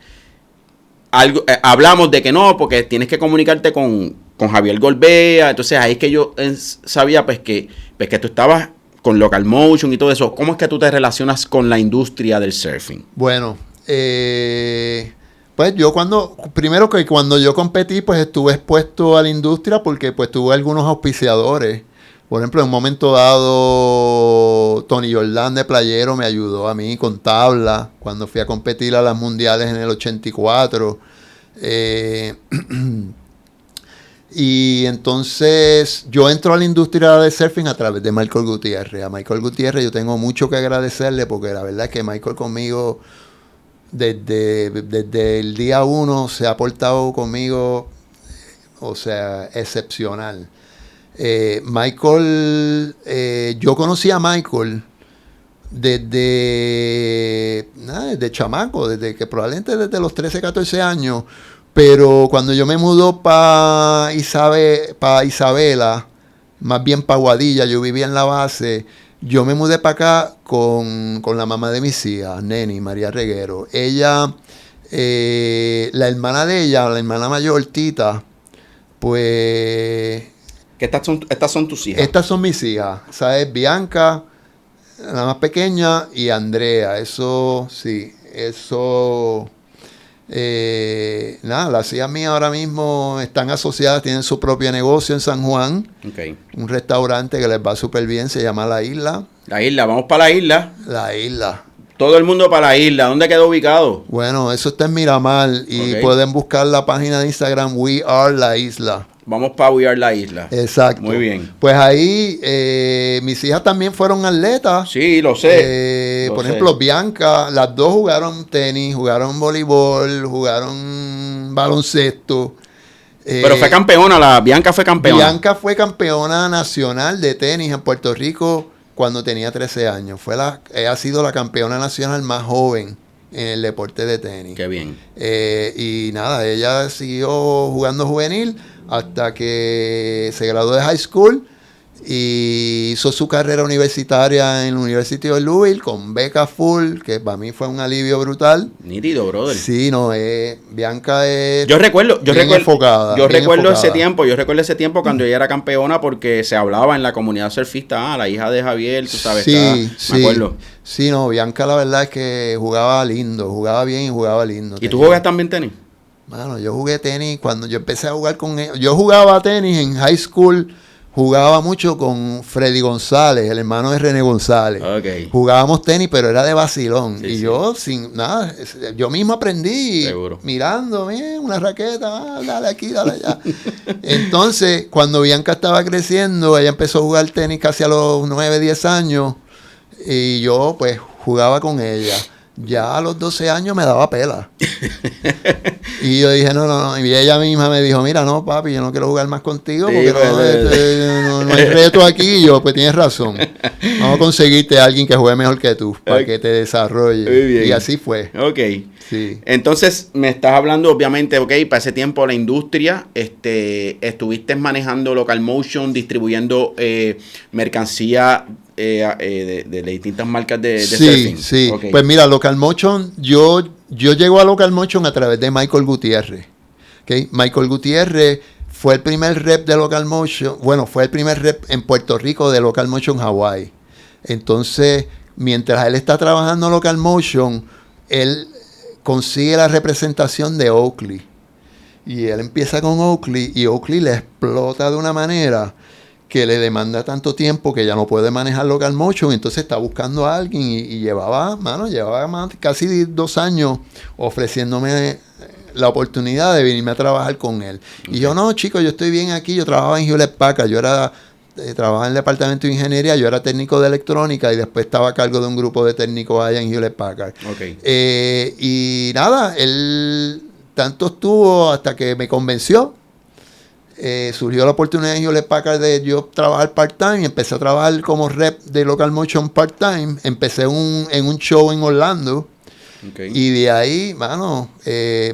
hablamos de que no, porque tienes que comunicarte con Javier Golbea. Entonces ahí es que yo sabía pues que tú estabas con local motion y todo eso. ¿Cómo es que tú te relacionas con la industria del surfing? Bueno, pues yo primero que cuando yo competí, pues estuve expuesto a la industria porque pues tuve algunos auspiciadores. Por ejemplo, en un momento dado, Tony Jordan de Playero me ayudó a mí con tabla cuando fui a competir a las mundiales en el 84. Y entonces yo entro a la industria del surfing a través de Michael Gutiérrez. A Michael Gutiérrez yo tengo mucho que agradecerle porque la verdad es que Michael conmigo desde el día 1 se ha portado conmigo, o sea, excepcional. Michael, yo conocí a Michael desde chamaco, probablemente desde los 13, 14 años, pero cuando yo me mudo para Isabela, más bien para Guadilla, yo vivía en la base, yo me mudé para acá con la mamá de mis hijas, Neni, María Reguero. Ella, la hermana de ella, la hermana mayor, Tita, Pues... Que estas son tus hijas. Estas son mis hijas. ¿Sabes? Bianca, la más pequeña, y Andrea. Eso, sí. Eso... nada, las hijas mías ahora mismo están asociadas, tienen su propio negocio en San Juan. Okay. Un restaurante que les va súper bien, se llama La Isla. La Isla, vamos para la Isla. La Isla. Todo el mundo para la Isla. ¿Dónde quedó ubicado? Bueno, eso está en Miramar y pueden buscar la página de Instagram We Are La Isla. Vamos para We Are La Isla. Exacto. Muy bien. Pues ahí mis hijas también fueron atletas. Sí, lo sé. Por ejemplo, Bianca, las dos jugaron tenis, jugaron voleibol, jugaron baloncesto. Pero fue campeona, Bianca fue campeona. Bianca fue campeona nacional de tenis en Puerto Rico cuando tenía 13 años. Ha sido la campeona nacional más joven en el deporte de tenis. Qué bien. Y nada, ella siguió jugando juvenil hasta que se graduó de high school y hizo su carrera universitaria en la University of Louisville con beca full, que para mí fue un alivio brutal. Nítido, brother. Sí, no, Bianca es yo recuerdo enfocada. Yo recuerdo ese tiempo cuando ella era campeona porque se hablaba en la comunidad surfista, la hija de Javier, tú sabes, sí. Me acuerdo. Sí, no, Bianca la verdad es que jugaba lindo, jugaba bien y jugaba lindo. ¿Y tú juegas también tenis? Mano, yo jugué tenis cuando yo empecé a jugar con ella. Yo jugaba tenis en high school. Jugaba mucho con Freddy González, el hermano de René González. Okay. Jugábamos tenis, pero era de vacilón. Sí, y sí. yo, sin nada, yo mismo aprendí. Seguro. Mirando, una raqueta, dale aquí, dale allá. Entonces, cuando Bianca estaba creciendo, ella empezó a jugar tenis casi a los 9, 10 años. Y yo, pues, jugaba con ella. Ya a los 12 años me daba pela. Y yo dije, no. Y ella misma me dijo, mira, no, papi, yo no quiero jugar más contigo porque no hay reto aquí. Y yo, pues tienes razón. Vamos a conseguirte a alguien que juegue mejor que tú para que te desarrolle. Muy bien. Y así fue. Ok. Sí. Entonces, me estás hablando, obviamente, para ese tiempo la industria, estuviste manejando Local Motion, distribuyendo mercancía de distintas marcas de surfing. Sí. Okay. Pues mira, Local Motion, yo llego a Local Motion a través de Michael Gutiérrez. ¿Okay? Michael Gutiérrez fue el primer rep de Local Motion, fue el primer rep en Puerto Rico de Local Motion Hawaii. Entonces, mientras él está trabajando en Local Motion, él consigue la representación de Oakley. Y él empieza con Oakley y Oakley le explota de una manera que le demanda tanto tiempo que ya no puede manejar Local Motion, entonces está buscando a alguien y llevaba casi 2 años ofreciéndome la oportunidad de venirme a trabajar con él. Okay. Y yo, no, chicos, yo estoy bien aquí, yo trabajaba en Hewlett Packard, trabajaba en el departamento de ingeniería, yo era técnico de electrónica y después estaba a cargo de un grupo de técnicos allá en Hewlett Packard. Okay. Y nada, él tanto estuvo hasta que me convenció. Surgió la oportunidad en Hewlett Packard de yo trabajar part-time y empecé a trabajar como rep de Local Motion part-time. Empecé en un show en Orlando. Okay. Y de ahí,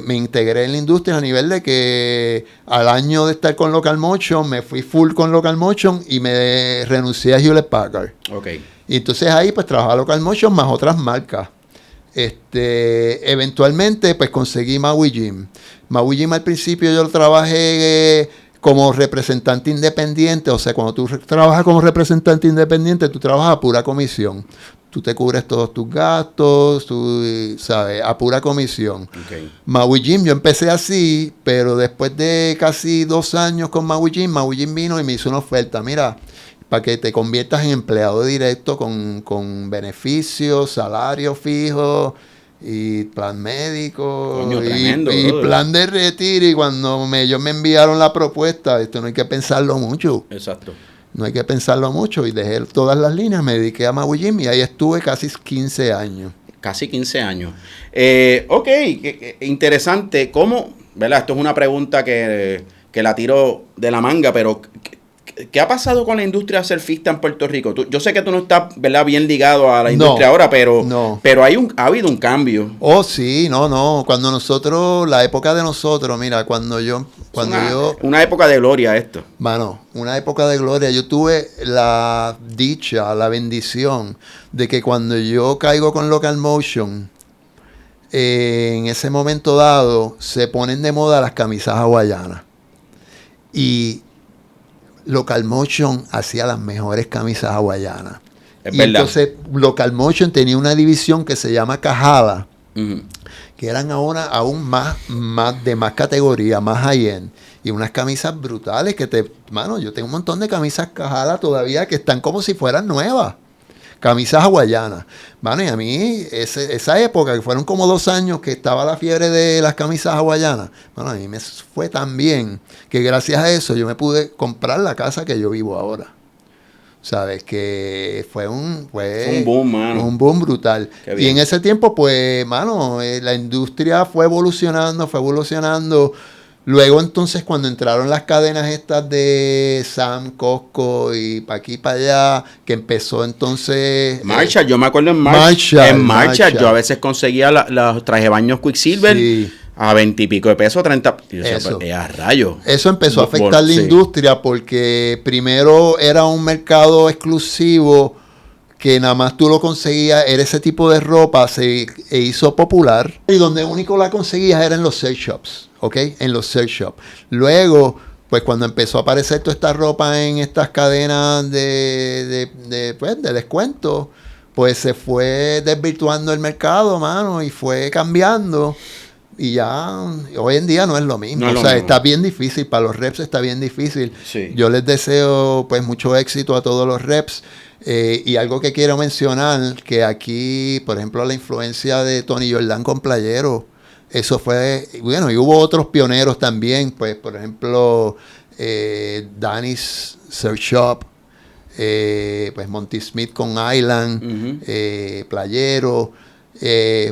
me integré en la industria a nivel de que al año de estar con Local Motion, me fui full con Local Motion y me renuncié a Hewlett Packard. Okay. Y entonces ahí pues trabajaba Local Motion más otras marcas. Eventualmente pues conseguí Maui Gym. Maui Gym al principio yo lo trabajé como representante independiente, o sea, cuando tú trabajas como representante independiente, tú trabajas a pura comisión. Tú te cubres todos tus gastos, tú sabes, a pura comisión. Okay. Maui Gym, yo empecé así, pero después de casi 2 años con Maui Gym vino y me hizo una oferta. Mira, para que te conviertas en empleado directo con beneficios, salario fijo y plan médico. Coño, tremendo, y plan de retiro. Y cuando ellos me enviaron la propuesta, esto no hay que pensarlo mucho. Exacto. No hay que pensarlo mucho. Y dejé todas las líneas, me dediqué a Maui Gym y ahí estuve casi 15 años. Casi 15 años. Ok, interesante. ¿Cómo? ¿Verdad? Esto es una pregunta que la tiro de la manga, pero ¿qué ha pasado con la industria surfista en Puerto Rico? Yo sé que tú no estás, ¿verdad?, bien ligado a la industria ahora, pero ha habido un cambio. Oh, sí, no. Cuando la época de nosotros, mira, una época de gloria esto. Una época de gloria. Yo tuve la dicha, la bendición de que cuando yo caigo con Local Motion, en ese momento dado, se ponen de moda las camisas hawaianas. Y Local Motion hacía las mejores camisas hawaianas. Es y verdad. entonces Local Motion tenía una división que se llama Cajada, Ujú. que eran ahora aún más de más categoría, más high-end. Y unas camisas brutales mano, yo tengo un montón de camisas Cajada todavía que están como si fueran nuevas. Camisas hawaianas. Mano, y a mí, esa época, que fueron como 2 años que estaba la fiebre de las camisas hawaianas, mano, a mí me fue tan bien que gracias a eso yo me pude comprar la casa que yo vivo ahora. ¿Sabes? Que fue un boom, mano. Un boom brutal. Qué bien. Y en ese tiempo, pues, mano, la industria fue evolucionando. Luego, entonces, cuando entraron las cadenas estas de Sam, Costco y para aquí para allá, que empezó entonces... Marshall, yo me acuerdo en Marshall, Marshall, yo a veces conseguía los traje baños Quicksilver Sí. a 20 y pico de pesos, 30. Y yo decía, Eso. pues, a rayo. Eso empezó a afectar la Sí. industria porque primero era un mercado exclusivo que nada más tú lo conseguías, era ese tipo de ropa, se hizo popular y donde único la conseguías era en los sex shops, ¿ok? En los sex shops. Luego, pues cuando empezó a aparecer toda esta ropa en estas cadenas de descuento, pues se fue desvirtuando el mercado, mano, y fue cambiando. Y ya hoy en día no es lo mismo. No es lo o sea, mismo. está bien difícil. Para los reps está bien difícil. Sí. Yo les deseo pues mucho éxito a todos los reps. Y algo que quiero mencionar, que aquí, por ejemplo, la influencia de Tony Jordan con Playero, eso fue, bueno, y hubo otros pioneros también, pues, por ejemplo, Danny's Surf Shop, pues Monty Smith con Island, Ujú. Playero,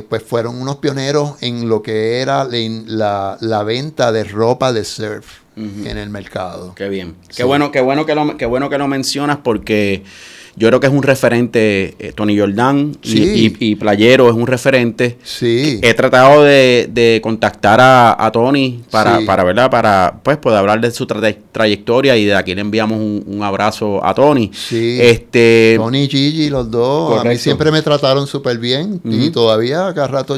pues fueron unos pioneros en lo que era la venta de ropa de surf en el mercado. Qué bien. Sí. Qué bueno que lo mencionas porque yo creo que es un referente, Tony Jordan Sí. y Playero es un referente. Sí. He tratado de contactar a Tony para, Sí. ¿verdad? Para pues poder hablar de su trayectoria y de aquí le enviamos un abrazo a Tony. Sí. Tony y Gigi, los dos, a mí Correcto. siempre me trataron súper bien. Y Ujú. todavía cada rato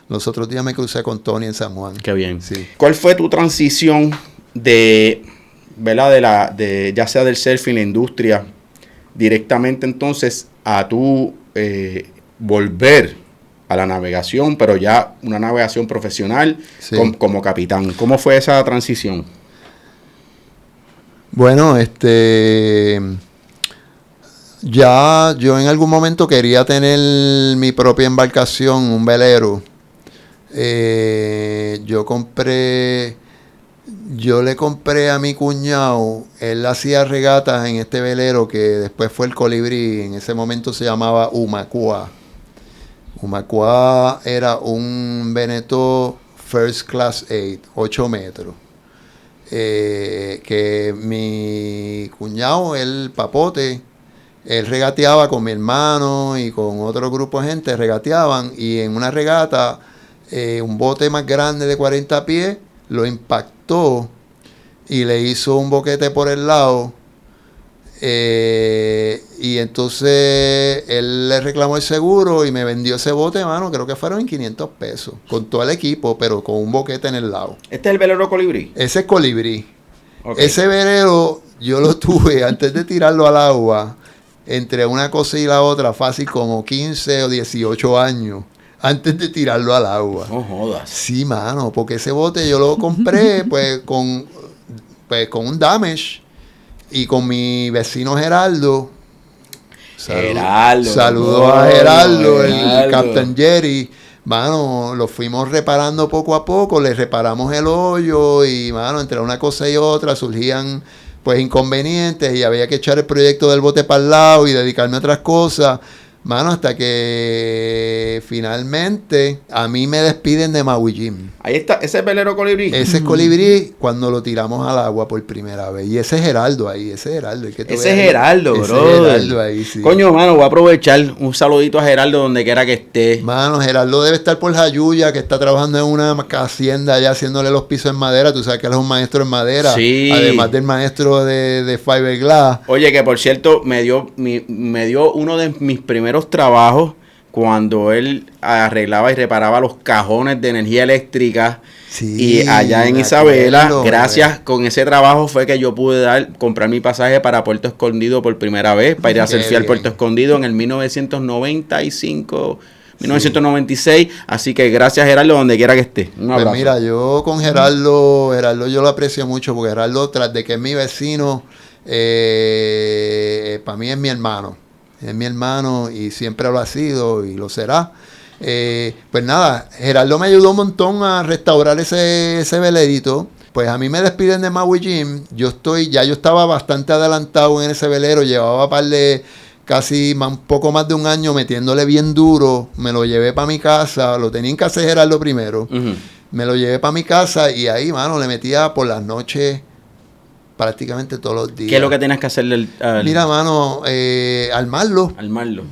los otros días me crucé con Tony en San Juan. Qué bien. Sí. ¿Cuál fue tu transición de, ¿verdad? De ya sea del surfing, la industria, directamente entonces a tu volver a la navegación, pero ya una navegación profesional Sí. como capitán? ¿Cómo fue esa transición? Bueno, ya yo en algún momento quería tener mi propia embarcación, un velero. Yo le compré a mi cuñado, él hacía regatas en este velero que después fue el Colibrí, en ese momento se llamaba Humacua. Humacua era un Veneto First Class 8 metros. Que mi cuñado, el papote, él regateaba con mi hermano y con otro grupo de gente, regateaban y en una regata un bote más grande de 40 pies lo impactó y le hizo un boquete por el lado y entonces él le reclamó el seguro y me vendió ese bote, mano, creo que fueron en 500 pesos, con todo el equipo, pero con un boquete en el lado. ¿Este es el velero Colibrí? Ese es Colibrí. Ok. Ese velero yo lo tuve antes de tirarlo al agua, entre una cosa y la otra, fácil como 15 o 18 años, antes de tirarlo al agua. No jodas. Sí, mano, porque ese bote yo lo compré pues con un damage y con mi vecino Geraldo. Saludos a Geraldo, el Captain Jerry. Mano, lo fuimos reparando poco a poco, le reparamos el hoyo y, mano, entre una cosa y otra surgían pues inconvenientes y había que echar el proyecto del bote para el lado y dedicarme a otras cosas. Mano, hasta que finalmente a mí me despiden de Maui Jim. Ahí está, ese es velero Colibrí. Ese es Colibrí cuando lo tiramos al agua por primera vez. Y ese es Geraldo ahí, ese es Geraldo. Ese es Geraldo, bro. Ese es Geraldo ahí, sí. Coño, mano, voy a aprovechar un saludito a Geraldo donde quiera que esté. Mano, Geraldo debe estar por Jayuya, que está trabajando en una hacienda allá haciéndole los pisos en madera. Tú sabes que él es un maestro en madera. Sí. Además del maestro de fiberglass. Oye, que por cierto, me dio uno de mis primeros trabajos cuando él arreglaba y reparaba los cajones de energía eléctrica. Sí, y allá en Isabela, gracias con ese trabajo fue que yo pude comprar mi pasaje para Puerto Escondido por primera vez, para ir a hacer al Puerto Escondido en el 1995, 1996. Así que gracias, Gerardo, donde quiera que esté. Un abrazo. Pues mira, yo con Gerardo yo lo aprecio mucho porque Gerardo, tras de que es mi vecino, para mí es mi hermano. Es mi hermano y siempre lo ha sido y lo será. Pues nada, Gerardo me ayudó un montón a restaurar ese velerito. Pues a mí me despiden de Maui Jim. Yo estaba bastante adelantado en ese velero, llevaba un poco más de un año metiéndole bien duro. Me lo llevé para mi casa, lo tenía en casa de Gerardo primero. Uh-huh. Me lo llevé para mi casa y ahí, mano, le metía por las noches prácticamente todos los días. ¿Qué es lo que tienes que hacerle? Mira, mano, armarlo. Armarlo.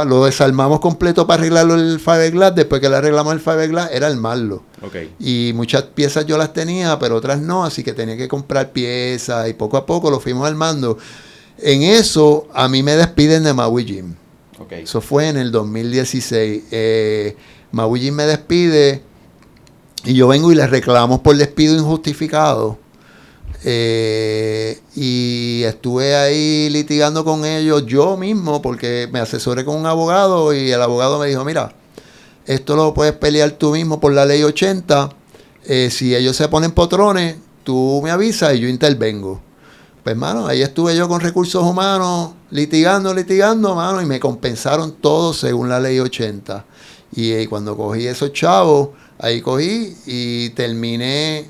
Lo desarmamos completo para arreglarlo el fiberglass. Después que le arreglamos el fiberglass, era armarlo. Okay. Y muchas piezas yo las tenía, pero otras no, así que tenía que comprar piezas y poco a poco lo fuimos armando. En eso, a mí me despiden de Maui Jim. Okay. Eso fue en el 2016. Maui Jim me despide y yo vengo y le reclamo por despido injustificado. Y estuve ahí litigando con ellos yo mismo porque me asesoré con un abogado y el abogado me dijo, mira, esto lo puedes pelear tú mismo por la ley 80, si ellos se ponen potrones, tú me avisas y yo intervengo. Pues, mano, ahí estuve yo con recursos humanos litigando, mano, y me compensaron todo según la ley 80. Y cuando cogí esos chavos, ahí cogí y terminé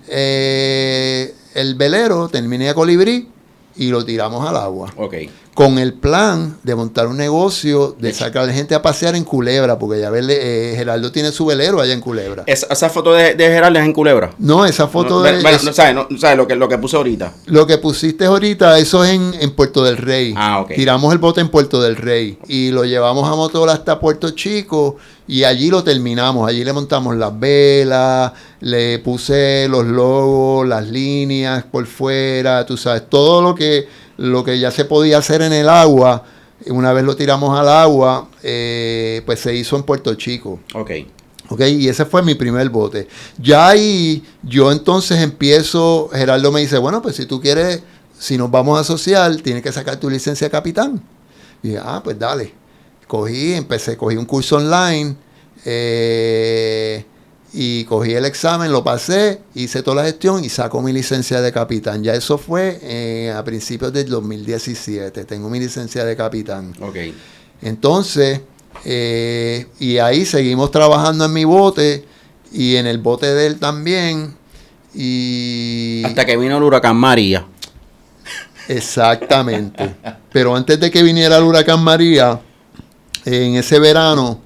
el velero, terminé a Colibrí y lo tiramos al agua. Okay. Con el plan de montar un negocio, de sacar a la gente a pasear en Culebra, porque ya Gerardo tiene su velero allá en Culebra. ¿Esa foto de Gerardo es en Culebra? No, esa foto ¿sabes lo que puse ahorita? Lo que pusiste ahorita, eso es en Puerto del Rey. Ok. Tiramos el bote en Puerto del Rey y lo llevamos a motor hasta Puerto Chico y allí lo terminamos. Allí le montamos las velas, le puse los logos, las líneas por fuera, tú sabes, todo lo que ya se podía hacer en el agua. Una vez lo tiramos al agua, pues se hizo en Puerto Chico. Okay. Y ese fue mi primer bote. Ya ahí yo entonces empiezo, Gerardo me dice, bueno, pues si tú quieres, si nos vamos a asociar, tienes que sacar tu licencia de capitán. Y dije, pues dale. Cogí un curso online, y cogí el examen, lo pasé, hice toda la gestión y saco mi licencia de capitán. Ya eso fue a principios del 2017. Tengo mi licencia de capitán. Okay. Entonces, y ahí seguimos trabajando en mi bote y en el bote de él también. Y hasta que vino el huracán María. Exactamente. Pero antes de que viniera el huracán María, en ese verano,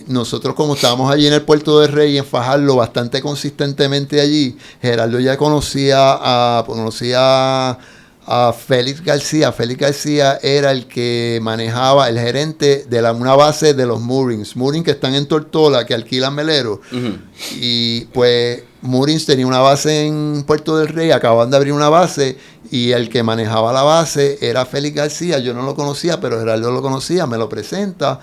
nosotros como estábamos allí en el Puerto del Rey, en Fajardo, bastante consistentemente allí, Gerardo ya conocía a Félix García. Félix García era el que manejaba, el gerente de una base de los Moorings que están en Tortola, que alquilan veleros. Uh-huh. Y pues Moorings tenía una base en Puerto del Rey, acaban de abrir una base, y el que manejaba la base era Félix García. Yo no lo conocía, pero Gerardo lo conocía, me lo presenta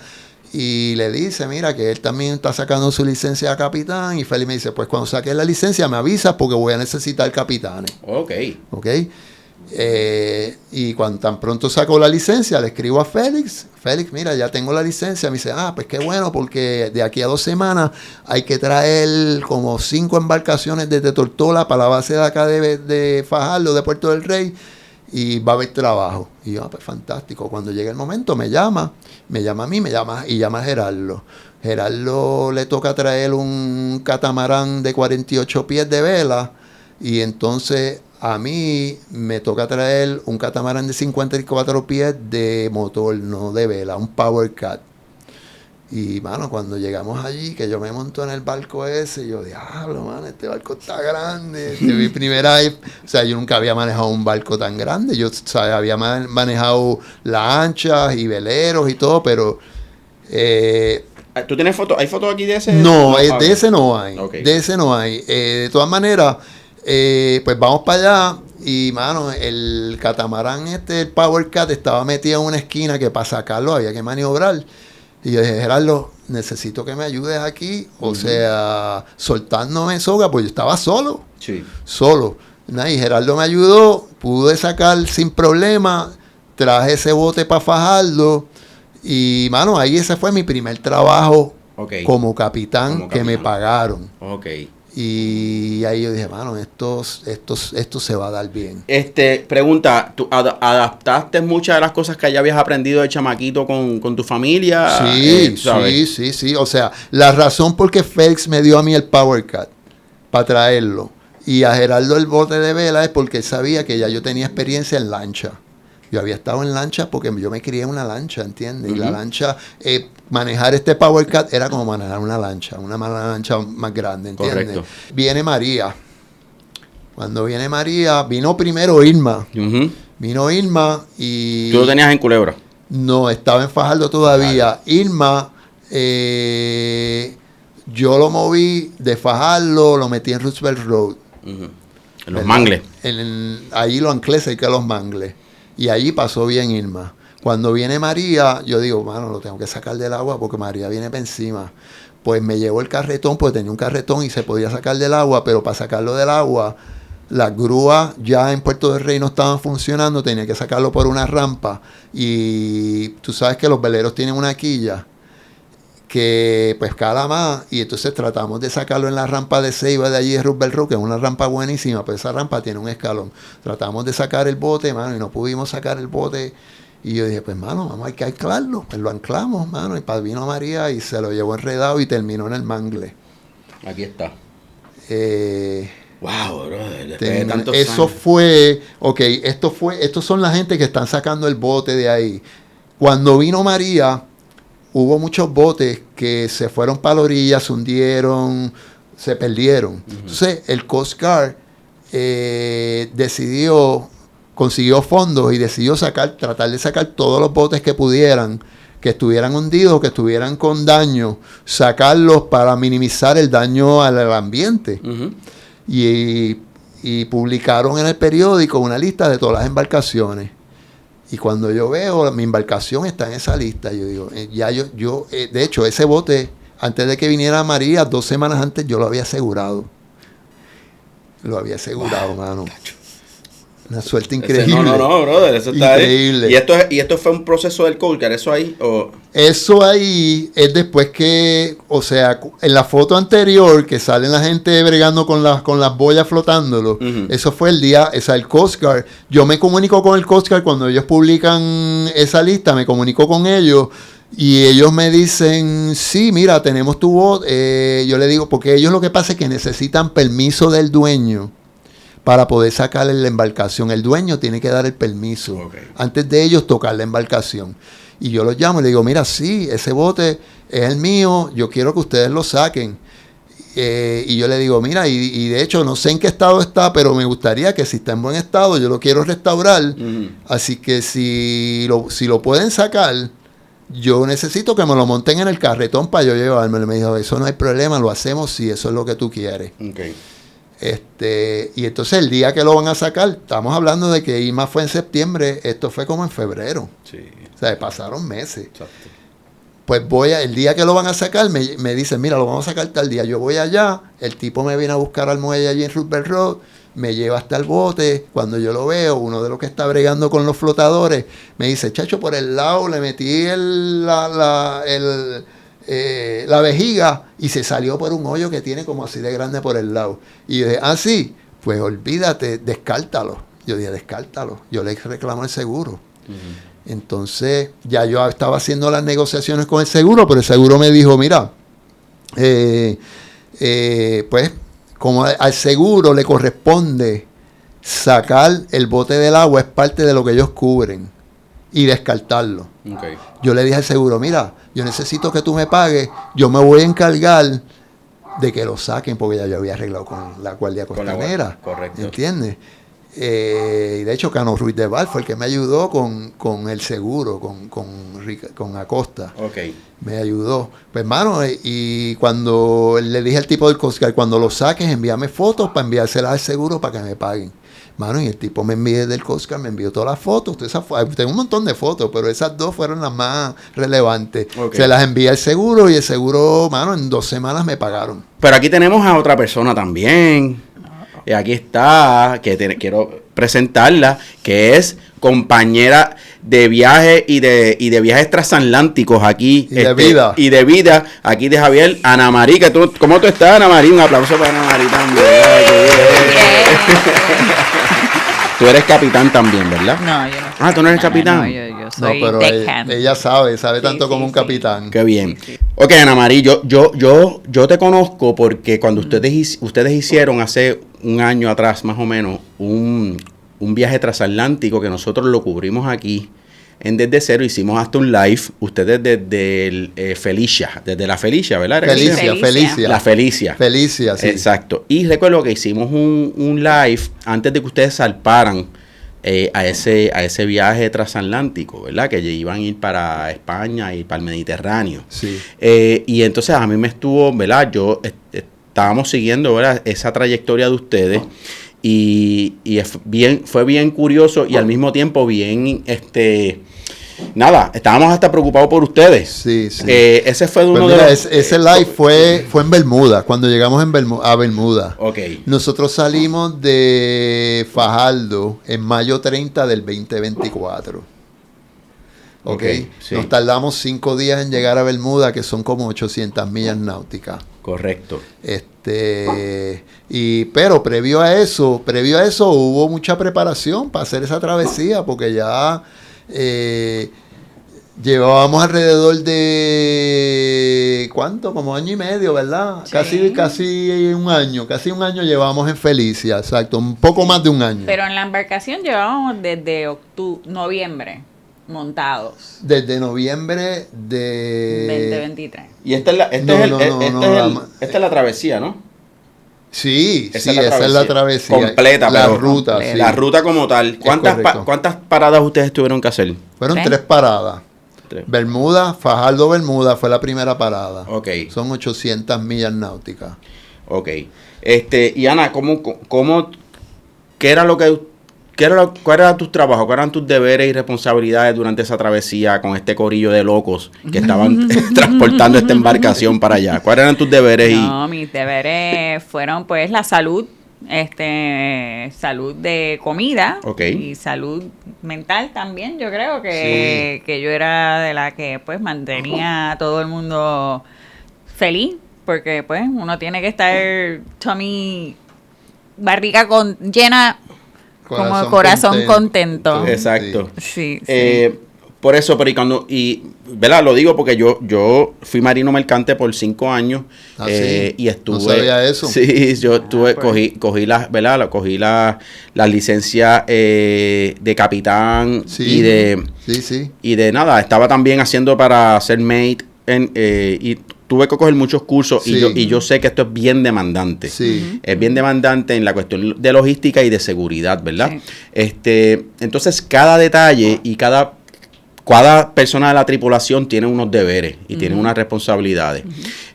y le dice, mira, que él también está sacando su licencia de capitán. Y Félix me dice, pues cuando saques la licencia me avisas porque voy a necesitar capitanes. Ok. Y cuando tan pronto saco la licencia, le escribo a Félix, mira, ya tengo la licencia. Me dice, pues qué bueno, porque de aquí a 2 semanas hay que traer como 5 embarcaciones desde Tortola para la base de acá de Fajardo, de Puerto del Rey, y va a haber trabajo. Y yo, pues fantástico. Cuando llegue el momento me llama a mí, llama a Gerardo. Gerardo le toca traer un catamarán de 48 pies de vela, y entonces a mí me toca traer un catamarán de 54 pies de motor, no de vela, un Power Cat. Y, mano, cuando llegamos allí, que yo me monto en el barco ese, yo, diablo, mano, este barco está grande. Mi primera vez, o sea, yo nunca había manejado un barco tan grande. Yo, había manejado lanchas y veleros y todo, pero ¿tú tienes fotos? ¿Hay fotos aquí de ese? No, de ese no hay. Okay. De ese no hay. De todas maneras, pues vamos para allá. Y, mano, el catamarán el Power Cat, estaba metido en una esquina que para sacarlo había que maniobrar. Y yo dije, Gerardo, necesito que me ayudes aquí. O sea, soltándome soga, pues yo estaba solo. Sí. Solo. Y Gerardo me ayudó, pude sacar sin problema, traje ese bote para fajarlo. Y, mano, ahí ese fue mi primer trabajo como capitán que me pagaron. Y ahí yo dije, mano, esto se va a dar bien. Pregunta, ¿tú adaptaste muchas de las cosas que ya habías aprendido de chamaquito con tu familia? Sí. O sea, la razón por qué Félix me dio a mí el Power Cat para traerlo y a Gerardo el bote de vela es porque él sabía que ya yo tenía experiencia en lancha. Yo había estado en lancha porque yo me crié en una lancha, ¿entiendes? Y la lancha, manejar este Power Cat era como manejar una lancha más grande, ¿entiendes? Correcto. Viene María. Cuando viene María, vino primero Irma. Vino Irma y... ¿Tú lo tenías en Culebra? No, estaba en Fajardo todavía. Irma, yo lo moví de Fajardo, lo metí en Roosevelt Road. En Los Mangles. Allí lo anclé cerca de Los Mangles. Y allí pasó bien Irma. Cuando viene María, yo digo, mano, lo tengo que sacar del agua porque María viene para encima. Pues me llevó el carretón, pues tenía un carretón y se podía sacar del agua, pero para sacarlo del agua, las grúas ya en Puerto del Rey no estaban funcionando, tenía que sacarlo por una rampa. Y tú sabes que los veleros tienen una quilla que pues cala más, y entonces tratamos de sacarlo en la rampa de Ceiba de allí de Roosevelt Road, que es una rampa buenísima, pero esa rampa tiene un escalón. Tratamos de sacar el bote, mano, y no pudimos sacar el bote, y yo dije, pues mano, vamos, hay que anclarlo. Pues lo anclamos, mano, y vino María y se lo llevó enredado y terminó en el mangle. Aquí está. Wow, brother, eso fue, estos son la gente que están sacando el bote de ahí. Cuando vino María, hubo muchos botes que se fueron para la orilla, se hundieron, se perdieron. Entonces, el Coast Guard consiguió fondos y decidió tratar de sacar todos los botes que pudieran, que estuvieran hundidos, que estuvieran con daño, sacarlos para minimizar el daño al ambiente. Y publicaron en el periódico una lista de todas las embarcaciones. Y cuando yo veo, mi embarcación está en esa lista, yo digo, de hecho, ese bote, antes de que viniera María, 2 semanas antes, yo lo había asegurado. Mano. Una suerte increíble. No, brother, eso está increíble. Ahí. ¿Y esto fue un proceso del Coast Guard, eso ahí? Eso ahí es después que, o sea, en la foto anterior que salen la gente bregando con las boyas flotándolo, eso fue el día, el Coast Guard. Yo me comunico con el Coast Guard cuando ellos publican esa lista, me comunico con ellos y ellos me dicen, sí, mira, tenemos tu bote. Yo le digo, porque ellos lo que pasa es que necesitan permiso del dueño para poder sacarle la embarcación. El dueño tiene que dar el permiso antes de ellos tocar la embarcación. Y yo los llamo y le digo, mira, sí, ese bote es el mío, yo quiero que ustedes lo saquen. Y yo le digo, mira, y de hecho no sé en qué estado está, pero me gustaría que si está en buen estado, yo lo quiero restaurar. Así que si lo pueden sacar, yo necesito que me lo monten en el carretón para yo llevármelo. Y me dijo, eso no hay problema, lo hacemos si eso es lo que tú quieres. Y entonces el día que lo van a sacar, estamos hablando de que Irma fue en septiembre, esto fue como en febrero. Sí. O sea, pasaron meses. Exacto. Pues el día que lo van a sacar, me dicen, mira, lo vamos a sacar tal día. Yo voy allá, el tipo me viene a buscar al muelle allí en Roosevelt Road, me lleva hasta el bote. Cuando yo lo veo, uno de los que está bregando con los flotadores, me dice, chacho, por el lado le metí la vejiga y se salió por un hoyo que tiene como así de grande por el lado. Y yo dije, sí, pues olvídate, descártalo. Yo dije, descártalo. Yo le reclamo el seguro. Entonces, ya yo estaba haciendo las negociaciones con el seguro, pero el seguro me dijo, mira, pues, como al seguro le corresponde sacar el bote del agua, es parte de lo que ellos cubren, y descartarlo. Yo le dije al seguro, mira, yo necesito que tú me pagues, yo me voy a encargar de que lo saquen, porque ya yo había arreglado con la Guardia Costanera. Correcto. ¿Entiendes? Y de hecho, Cano Ruiz de Val fue el que me ayudó con el seguro, con Acosta. Me ayudó. Pues, hermano, y cuando le dije al tipo del Coast Guard, cuando lo saques, envíame fotos para enviárselas al seguro para que me paguen. Mano, y el tipo me envió del Coast Guard, me envió todas las fotos. Tengo un montón de fotos, pero esas 2 fueron las más relevantes. Okay. Se las envié al seguro y el seguro, mano, en 2 semanas me pagaron. Pero aquí tenemos a otra persona también. Y aquí está, quiero presentarla, que es compañera de viaje y de viajes transatlánticos aquí. Y de vida. Y de vida, aquí de Javier. Ana Marí, ¿cómo tú estás, Ana Marí? Un aplauso para Ana Marí también. Tú eres capitán también, ¿verdad? No, yo no soy. Ah, ¿tú no eres capitán? No, yo soy pero deckhand. ella sabe tanto Sí, como sí, un capitán. Qué bien. Sí, sí. Ok, Ana Marí, yo te conozco porque cuando ustedes hicieron hace un año atrás, más o menos, un viaje transatlántico que nosotros lo cubrimos aquí en Desde Cero, hicimos hasta un live, ustedes desde Felicia, desde la Felicia, ¿verdad? ¿Era que se llama? Felicia. La Felicia. Felicia, sí. Exacto. Y recuerdo que hicimos un live antes de que ustedes zarparan a ese viaje transatlántico, ¿verdad? Que iban a ir para España y para el Mediterráneo. Sí. Y entonces a mí me estuvo, ¿verdad? Estábamos siguiendo, ¿verdad? Esa trayectoria de ustedes y fue bien curioso y al mismo tiempo bien, nada, estábamos hasta preocupados por ustedes. Sí, sí. Ese fue uno Pues mira, de los... ese live fue en Bermuda, cuando llegamos a Bermuda. Ok. Nosotros salimos de Fajardo en mayo 30 del 2024. Ok. Sí. Nos tardamos 5 días en llegar a Bermuda, que son como 800 millas náuticas. Correcto. Pero previo a eso hubo mucha preparación para hacer esa travesía, porque ya llevábamos alrededor de ¿cuánto? Como año y medio, ¿verdad? Sí. Casi un año llevamos en Felicia, exacto, un poco más de un año. Pero en la embarcación llevábamos desde noviembre montados. Desde noviembre de 2023. Y esta es la travesía, ¿no? Sí, Esa sí, es la esa es la travesía. completa, la pero ruta, completa. sí. La ruta como tal. correcto. ¿Cuántas paradas ustedes tuvieron que hacer? Fueron 3. 3 paradas. 3. Bermuda, Fajardo, Bermuda fue la primera parada. Ok. Son 800 millas náuticas. Ok. Y Ana, ¿cuál era tus trabajos? ¿Cuáles eran tus deberes y responsabilidades durante esa travesía con este corillo de locos que estaban transportando esta embarcación para allá? ¿Cuáles eran tus deberes? No, mis deberes fueron pues la salud, salud de comida, Ok. y salud mental también. Yo creo que yo era de la que pues mantenía a todo el mundo feliz, porque pues uno tiene que estar barriga llena, como corazón contento. Exacto. Sí, sí. Por eso, pero ¿verdad? Lo digo porque yo fui marino mercante por 5 años. Sí. Y estuve. No sabía eso. Sí, yo estuve, pues. cogí las, ¿verdad? Cogí la licencia de capitán Sí. Sí. y de nada. Estaba también haciendo para hacer mate y tuve que coger muchos cursos Sí. y yo sé que esto es bien demandante. Sí. Es bien demandante en la cuestión de logística y de seguridad, ¿verdad? Sí. Entonces, cada detalle y cada persona de la tripulación tiene unos deberes y tiene unas responsabilidades.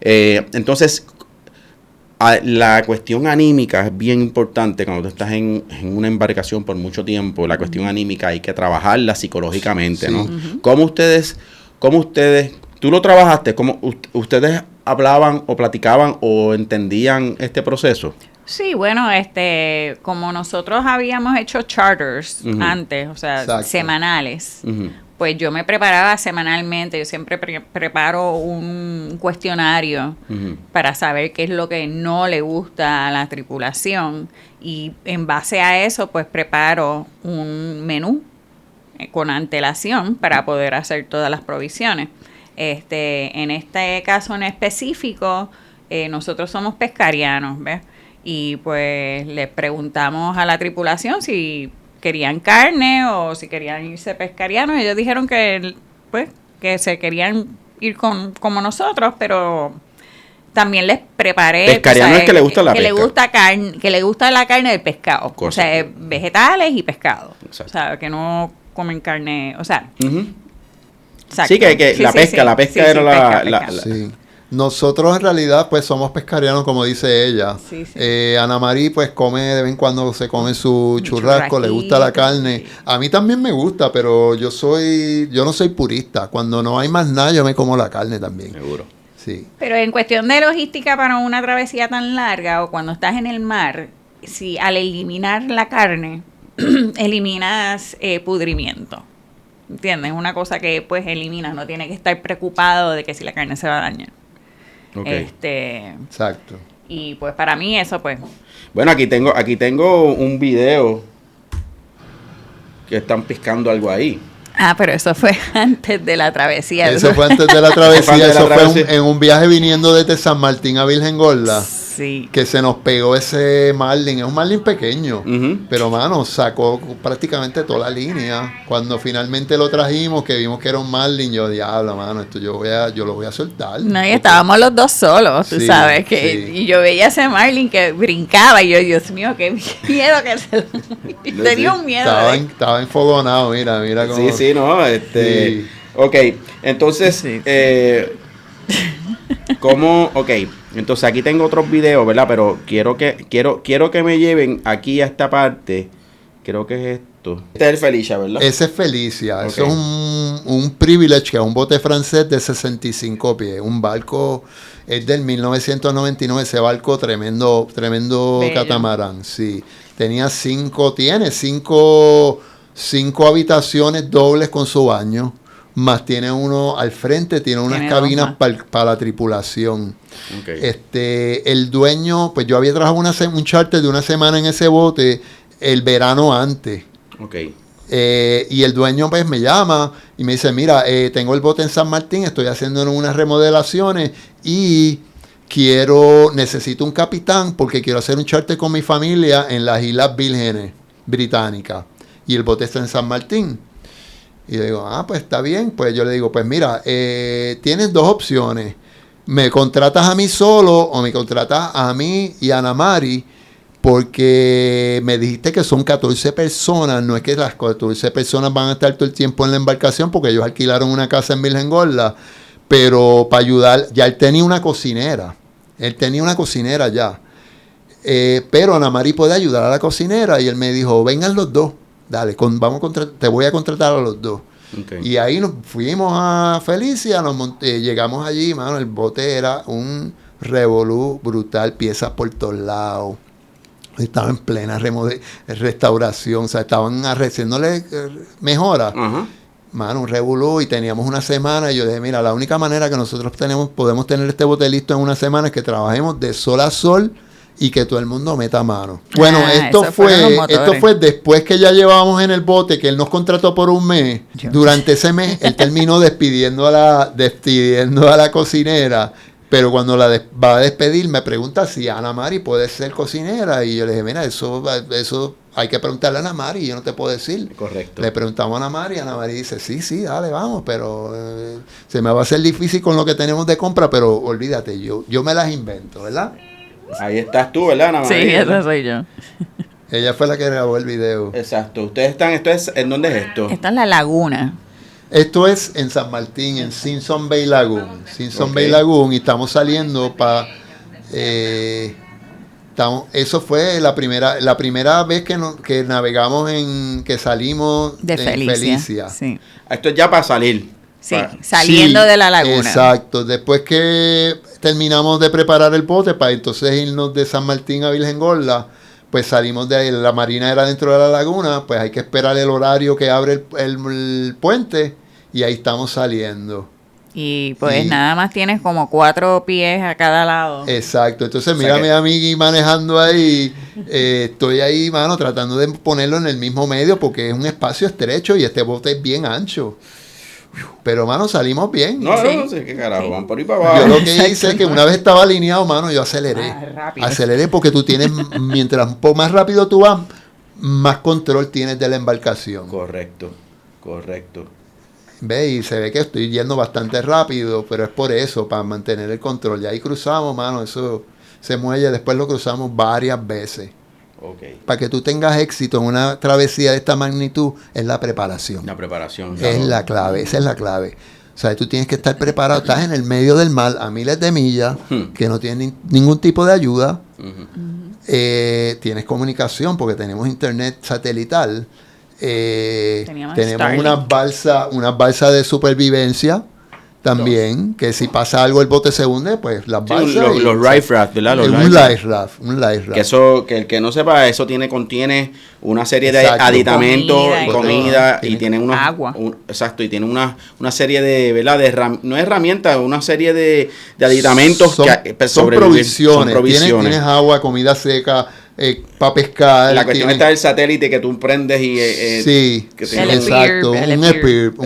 Entonces, la cuestión anímica es bien importante cuando tú estás en una embarcación por mucho tiempo. La cuestión anímica hay que trabajarla psicológicamente, Sí. ¿no? ¿Cómo ustedes, tú lo trabajaste? ¿Cómo ustedes hablaban o platicaban o entendían este proceso? Sí, bueno, como nosotros habíamos hecho charters antes, o sea, Exacto. semanales, Ujú. pues yo me preparaba semanalmente. Yo siempre preparo un cuestionario Ujú. para saber qué es lo que no le gusta a la tripulación, y en base a eso pues preparo un menú con antelación para poder hacer todas las provisiones. En este caso en específico, nosotros somos pescarianos, ¿ves? Y pues les preguntamos a la tripulación si querían carne o si querían irse pescarianos. Ellos dijeron que pues que se querían ir como nosotros, pero también les preparé. Pescariano es que le gusta la que pesca. le gusta que le gusta la carne del pescado. Cosa. O sea, vegetales y pescado. Exacto. O sea, que no comen carne, o sea, Ujú. exacto. Sí, que la pesca era pesca. Sí. Nosotros en realidad pues somos pescarianos, como dice ella. Sí, sí. Ana Marí pues come de vez en cuando, se come su churrasco, le gusta la carne. Sí. A mí también me gusta, pero yo no soy purista. Cuando no hay más nada, yo me como la carne también. Seguro. Sí. Pero en cuestión de logística para una travesía tan larga o cuando estás en el mar, si al eliminar la carne, eliminas pudrimiento. ¿Entiendes? Una cosa que pues eliminas, no tienes que estar preocupado de que si la carne se va a dañar. Ok. Exacto. Y pues para mí eso pues Bueno, aquí tengo un video que están pescando algo ahí. pero eso fue antes de la travesía. Eso fue antes de la travesía. Antes de la Eso fue travesía. en un viaje viniendo desde San Martín a Virgen Gorda. Sí. Que se nos pegó ese marlin. Es un marlin pequeño. Ujú. Pero, mano, sacó prácticamente toda la línea. Cuando finalmente lo trajimos, que vimos que era un marlin, yo, diablo, mano, esto yo lo voy a soltar. No, y estábamos los dos solos, tú Sí, sabes, que sí. y yo veía ese Marlin que brincaba y yo, Dios mío, qué miedo que se lo... Tenía un miedo. Estaba enfogonado, mira cómo... Sí, no, Sí. Ok, entonces, Sí. ¿cómo? Ok, entonces aquí tengo otros videos, ¿verdad? Pero quiero que me lleven aquí a esta parte. Creo que es esto. Este es el Felicia, ¿verdad? Ese es Felicia. Ok. Eso es un Privilege, que es un bote francés de 65 pies. Un barco, es del 1999, ese barco tremendo Bello. catamarán. Sí. Tiene cinco habitaciones dobles con su baño. Más tiene uno al frente, tiene unas Tiene dos cabinas más. para la tripulación. Ok. El dueño, pues yo había trabajado un charter de una semana en ese bote el verano antes. Ok. Y el dueño pues me llama y me dice, mira, tengo el bote en San Martín, estoy haciendo unas remodelaciones y necesito un capitán porque quiero hacer un charter con mi familia en las Islas Vírgenes Británicas. Y el bote está en San Martín. Y le digo, pues está bien. Pues yo le digo, pues mira, tienes dos opciones. Me contratas a mí solo o me contratas a mí y a Ana Mari, porque me dijiste que son 14 personas. No es que las 14 personas van a estar todo el tiempo en la embarcación, porque ellos alquilaron una casa en Virgen Gorda, pero para ayudar, ya él tenía una cocinera. Ya. Pero Ana Mari puede ayudar a la cocinera, y él me dijo, vengan los dos. Dale, te voy a contratar a los dos. Ok. Y ahí nos fuimos a Felicia, llegamos allí, mano, el bote era un revolú brutal, piezas por todos lados. Estaba en plena restauración, o sea, estaban haciéndole mejoras. Ajá. Mano, un revolú, y teníamos una semana, y yo dije, mira, la única manera que nosotros podemos tener este bote listo en una semana es que trabajemos de sol a sol y que todo el mundo meta mano. Bueno, esto esos fueron los motores. fue después que ya llevábamos en el bote, que él nos contrató por un mes. Durante ese mes, él terminó despidiendo a la cocinera, pero cuando va a despedir, me pregunta si Ana Mari puede ser cocinera, y yo le dije, mira, eso hay que preguntarle a Ana Mari, yo no te puedo decir. Correcto. Le preguntamos a Ana Mari dice, sí, dale, vamos, pero se me va a hacer difícil con lo que tenemos de compra, pero olvídate, yo me las invento, ¿verdad? Ahí estás tú, ¿verdad, Ana Sí, María? esa soy yo. Ella fue la que grabó el video. Exacto. ¿En dónde es esto? Esta es la laguna. Esto es en San Martín, en Simpson Bay Lagoon. Ok. Bay Lagoon, y estamos saliendo para... eso fue la primera vez que navegamos que salimos De en Felicia. Sí. Esto es ya para salir. Sí, Pa- saliendo Sí, de la laguna. Exacto. Después que terminamos de preparar el bote para entonces irnos de San Martín a Virgen Gorda, pues salimos de ahí. La marina era dentro de la laguna, pues hay que esperar el horario que abre el puente, y ahí estamos saliendo. Y pues Y- nada más tienes como 4 pies a cada lado. Exacto. Entonces O sea mírame que- a mí manejando ahí. Estoy ahí, mano, tratando de ponerlo en el mismo medio, porque es un espacio estrecho y este bote es bien ancho. Pero, mano, salimos bien. No, Sí. no sé qué carajo. Sí. Van por ahí para Yo abajo. lo que hice es que una vez estaba alineado, mano, yo aceleré. Rápido. Aceleré porque tú tienes, mientras un poco más rápido tú vas, más control tienes de la embarcación. Correcto. Ve, y se ve que estoy yendo bastante rápido, pero es por eso, para mantener el control. Y ahí cruzamos, mano, eso se muelle, después lo cruzamos varias veces. Ok. Para que tú tengas éxito en una travesía de esta magnitud, es la preparación. La preparación. Es la clave, esa es la clave. O sea, tú tienes que estar preparado. Estás en el medio del mar, a miles de millas, que no tienes ningún tipo de ayuda. Tienes comunicación, porque tenemos internet satelital. Tenemos unas balsas de supervivencia también, que si pasa algo el bote se hunde, pues las balsas. Los life raft, ¿verdad? Un life raft. Que eso, que el que no sepa, eso contiene una serie de aditamentos, comida y tiene unos agua. Exacto, y tiene una serie de, ¿verdad? No es herramientas, una serie de aditamentos son provisiones. Tienes agua, comida seca, para pescar. La cuestión está del satélite que tú prendes y sí, exacto, un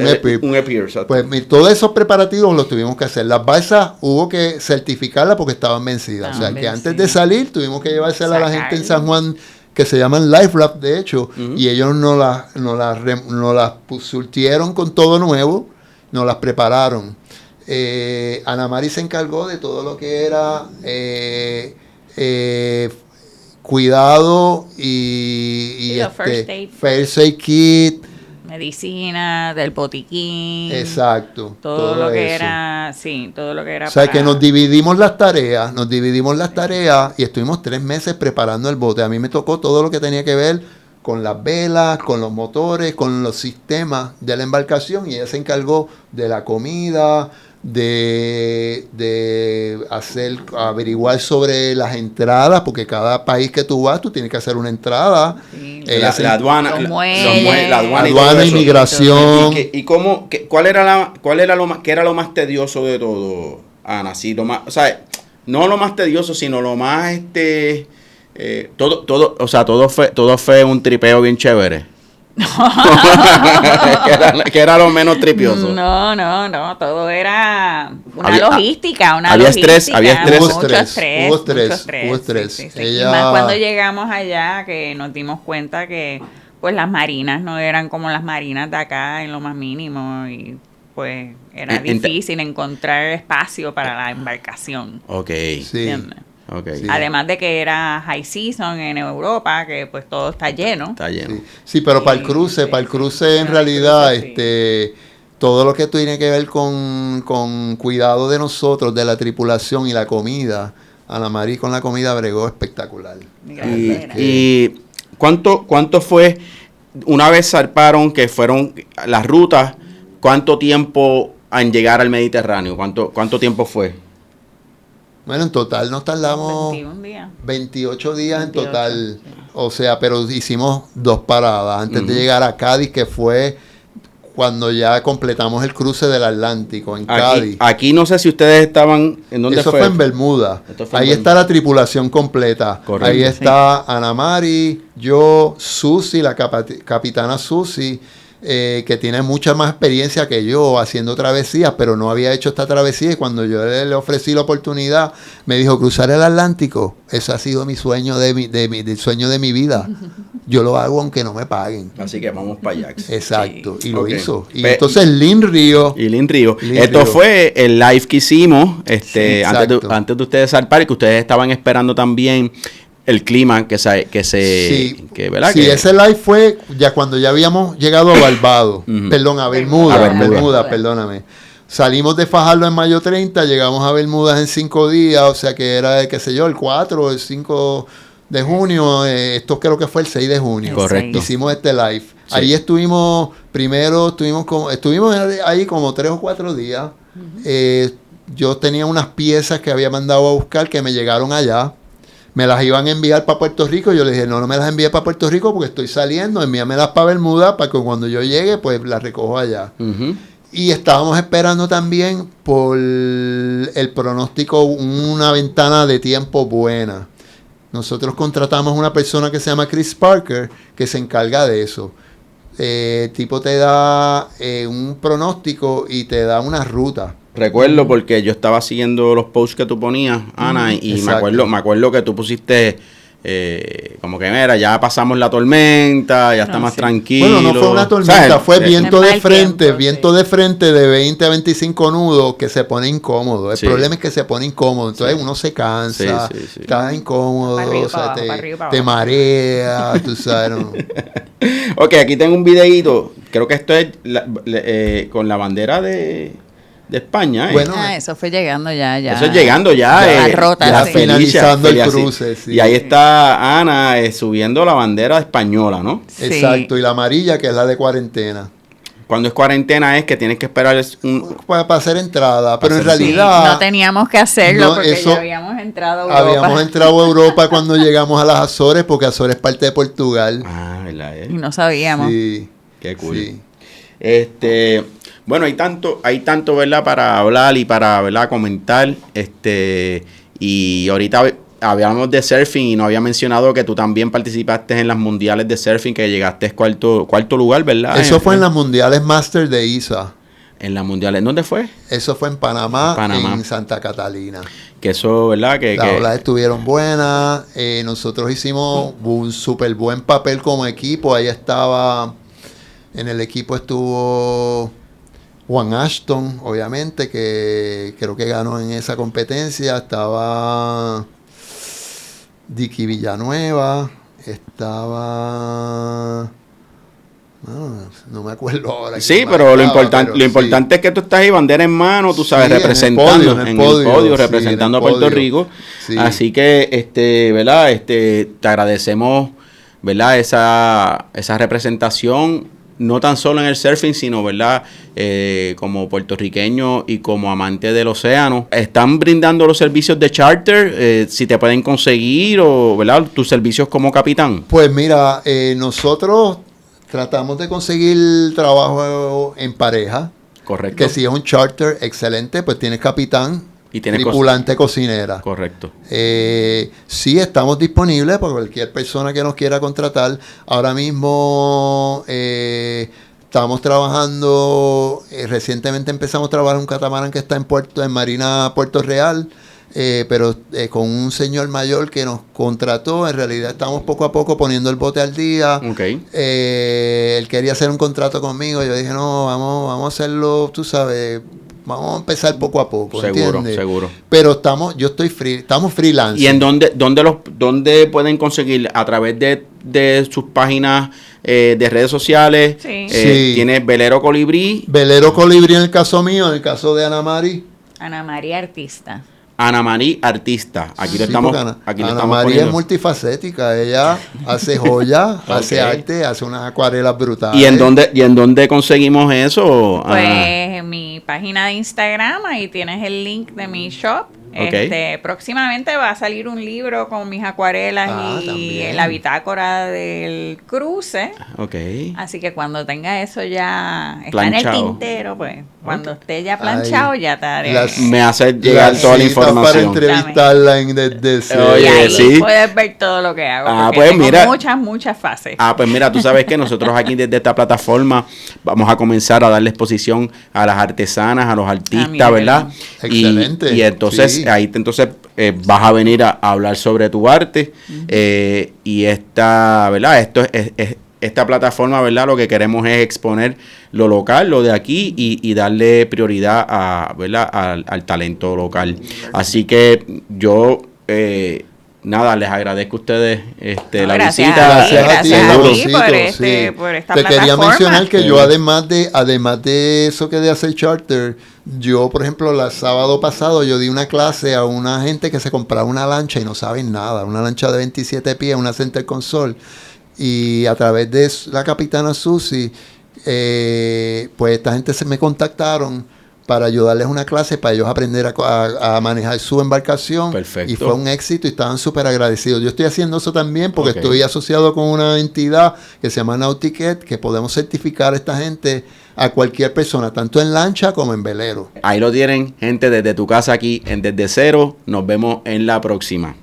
EPIR, exacto. Pues todos esos preparativos los tuvimos que hacer. Las balsas hubo que certificarlas porque estaban vencidas. O sea, que antes de salir tuvimos que llevárselas a la gente en San Juan, que se llaman Life Raft, de hecho, y ellos nos las surtieron con todo nuevo, nos las prepararon. Ana Mari se encargó de todo lo que era cuidado y first aid kit, medicina, del botiquín. Exacto. Todo lo que era. O sea, que nos dividimos las tareas y estuvimos 3 meses preparando el bote. A mí me tocó todo lo que tenía que ver con las velas, con los motores, con los sistemas de la embarcación, y ella se encargó de la comida, de averiguar sobre las entradas, porque cada país que tú vas, tú tienes que hacer una entrada. Sí, la aduana, la aduana, inmigración. ¿Cuál era lo más tedioso de todo, Ana? Sí, o sea, no lo más tedioso, sino lo más todo fue un tripeo bien chévere. que era lo menos tripioso. No, todo era había logística, estrés, mucho estrés. Sí. Y más cuando llegamos allá, que nos dimos cuenta que pues las marinas no eran como las marinas de acá en lo más mínimo, y pues era difícil encontrar espacio para la embarcación. Sí. ¿Entiendes? Okay. Sí. Además de que era high season en Europa, que pues todo está lleno. Sí, pero para el cruce en realidad, todo lo que tiene que ver con cuidado de nosotros, de la tripulación y la comida, Ana Mari con la comida bregó espectacular. Y ¿cuánto fue, una vez zarparon, que fueron las rutas, cuánto tiempo en llegar al Mediterráneo? ¿Cuánto tiempo fue? Bueno, en total nos tardamos 28 días en total. Sí. O sea, pero hicimos 2 paradas antes de llegar a Cádiz, que fue cuando ya completamos el cruce del Atlántico, en Cádiz. Aquí no sé si ustedes estaban... ¿En dónde Eso fue en Bermuda. Ahí está la tripulación completa. Correcto. Ahí está Ana Mari, yo, Susi, la capitana Susi, que tiene mucha más experiencia que yo haciendo travesías, pero no había hecho esta travesía, y cuando yo le ofrecí la oportunidad, me dijo: cruzar el Atlántico, eso ha sido mi sueño del sueño de mi vida. Yo lo hago aunque no me paguen. Así que vamos para allá. Exacto, y lo hizo. Y entonces Lynn Río. Esto fue el live que hicimos antes de ustedes zarpar, y que ustedes estaban esperando también el clima ¿verdad? Sí, ese live fue ya cuando ya habíamos llegado a Barbados, perdón, a Bermuda, perdóname. Salimos de Fajardo en mayo 30, llegamos a Bermudas en 5 días, o sea que era, el 4 o el 5 de junio, esto creo que fue el 6 de junio. Correcto. Hicimos este live. Sí. Ahí estuvimos ahí como 3 o 4 días. Yo tenía unas piezas que había mandado a buscar que me llegaron allá. Me las iban a enviar para Puerto Rico. Yo le dije: no me las envíe para Puerto Rico porque estoy saliendo. Envíamelas para Bermuda para que cuando yo llegue, pues las recojo allá. Y estábamos esperando también por el pronóstico, una ventana de tiempo buena. Nosotros contratamos una persona que se llama Chris Parker, que se encarga de eso. El tipo te da un pronóstico y te da una ruta. Recuerdo porque yo estaba siguiendo los posts que tú ponías, Ana, y me acuerdo que tú pusiste como que mira, ya pasamos la tormenta, ya está más tranquilo. Bueno, no fue una tormenta, fue viento de frente de 20 a 25 nudos, que se pone incómodo. El problema es que se pone incómodo, entonces uno se cansa, estás incómodo, te marea, tú sabes. ¿No? Ok, aquí tengo un videíto, creo que esto es con la bandera de de España. Bueno, Eso fue llegando ya. Eso es llegando ya. La rota, ya sí. finalizando el Felicia, cruce. sí. Sí. Y ahí está Ana subiendo la bandera española, ¿no? Sí. Exacto, y la amarilla, que es la de cuarentena. Cuando es cuarentena es que tienes que esperar Para hacer entrada, pero en hacer- Sí, realidad no teníamos que hacerlo no, porque eso- ya habíamos entrado a Europa. habíamos entrado a Europa cuando llegamos a las Azores, porque Azores es parte de Portugal. Ah, ¿verdad? Y no sabíamos. Sí, Qué cool. sí. Bueno, hay tanto, ¿verdad? Para hablar y para, ¿verdad? Comentar. Y ahorita hablábamos de surfing y no había mencionado que tú también participaste en las mundiales de surfing, que llegaste cuarto lugar, ¿verdad? Eso fue en las Mundiales Master de ISA. En las mundiales. ¿Dónde fue? Eso fue en Panamá, Panamá. en Santa Catalina. Que eso, ¿verdad? Las olas estuvieron buenas. Nosotros hicimos un súper buen papel como equipo. Ahí estaba, en el equipo estuvo Juan Ashton, obviamente, que creo que ganó en esa competencia. Estaba Dicky Villanueva. Estaba... no me acuerdo ahora. Sí, quién más pero lo estaba, importante, pero lo sí. importante es que tú estás ahí, bandera en mano, tú sabes, Sí, en el representando podio, en el podio, sí, representando en a el Puerto podio. Rico. Sí. Así que, ¿verdad? Te agradecemos, ¿verdad? Esa representación, no tan solo en el surfing, sino, ¿verdad? Como puertorriqueño y como amante del océano. Están brindando los servicios de charter, si te pueden conseguir, o, ¿verdad? Tus servicios como capitán. Pues mira, nosotros tratamos de conseguir trabajo en pareja, Correcto. que si es un charter excelente, pues tienes capitán Y tienes tripulante, cocinera. Correcto. Sí, estamos disponibles para cualquier persona que nos quiera contratar. Ahora mismo estamos trabajando, recientemente empezamos a trabajar en un catamarán que está en Marina Puerto Real, pero con un señor mayor que nos contrató. En realidad estamos poco a poco poniendo el bote al día. Ok. Él quería hacer un contrato conmigo. Yo dije, no, vamos a hacerlo, tú sabes, vamos a empezar poco a poco. Seguro, ¿entiendes? seguro. Pero estamos freelance. ¿Y en dónde pueden conseguir? ¿A través de sus páginas de redes sociales? Sí. Sí. ¿Tienes Velero Colibrí? Velero Colibrí en el caso mío, en el caso de Ana Mari. Ana María Artista. Ana María Artista. Aquí lo Sí, estamos, porque aquí lo Ana estamos María poniendo. es multifacética. Ella hace joya, hace Ok. arte, hace unas acuarelas brutales. ¿Y en dónde conseguimos eso? Pues Ah, en mi página de Instagram, ahí tienes el link de mi shop. Ok. Próximamente va a salir un libro con mis acuarelas y también. la bitácora del cruce. ok. Así que cuando tenga eso ya está en el Planchado. tintero, pues cuando esté ya planchado Ahí. ya estaré. Las- Me hace llegar La toda la cita para información. entrevistarla desde cero. Oye, y ahí sí. puedes ver todo lo que hago. Ah, porque pues tengo mira. muchas fases. Ah, pues mira, tú sabes que nosotros aquí desde esta plataforma vamos a comenzar a darle exposición a las artesanas, a los artistas, mira, ¿verdad? Excelente, Y entonces, sí. vas a venir a hablar sobre tu arte. Y esta, ¿verdad? Esta plataforma, ¿verdad? Lo que queremos es exponer lo local, lo de aquí, y darle prioridad ¿verdad? Al talento local. Así que yo... nada, les agradezco a ustedes la Gracias visita. a ti, gracias a Seguro. ti por esta Te quería plataforma. mencionar que Sí. yo además de eso que de hacer charter, yo por ejemplo el sábado pasado yo di una clase a una gente que se compraba una lancha y no saben nada, una lancha de 27 pies, una center console, y a través de la capitana Susi, pues esta gente me contactaron para ayudarles una clase, para ellos aprender a manejar su embarcación. Perfecto. Y fue un éxito y estaban súper agradecidos. Yo estoy haciendo eso también porque Ok. estoy asociado con una entidad que se llama Nautiquet, que podemos certificar a esta gente, a cualquier persona, tanto en lancha como en velero. Ahí lo tienen, gente, desde tu casa aquí en Desde Cero. Nos vemos en la próxima.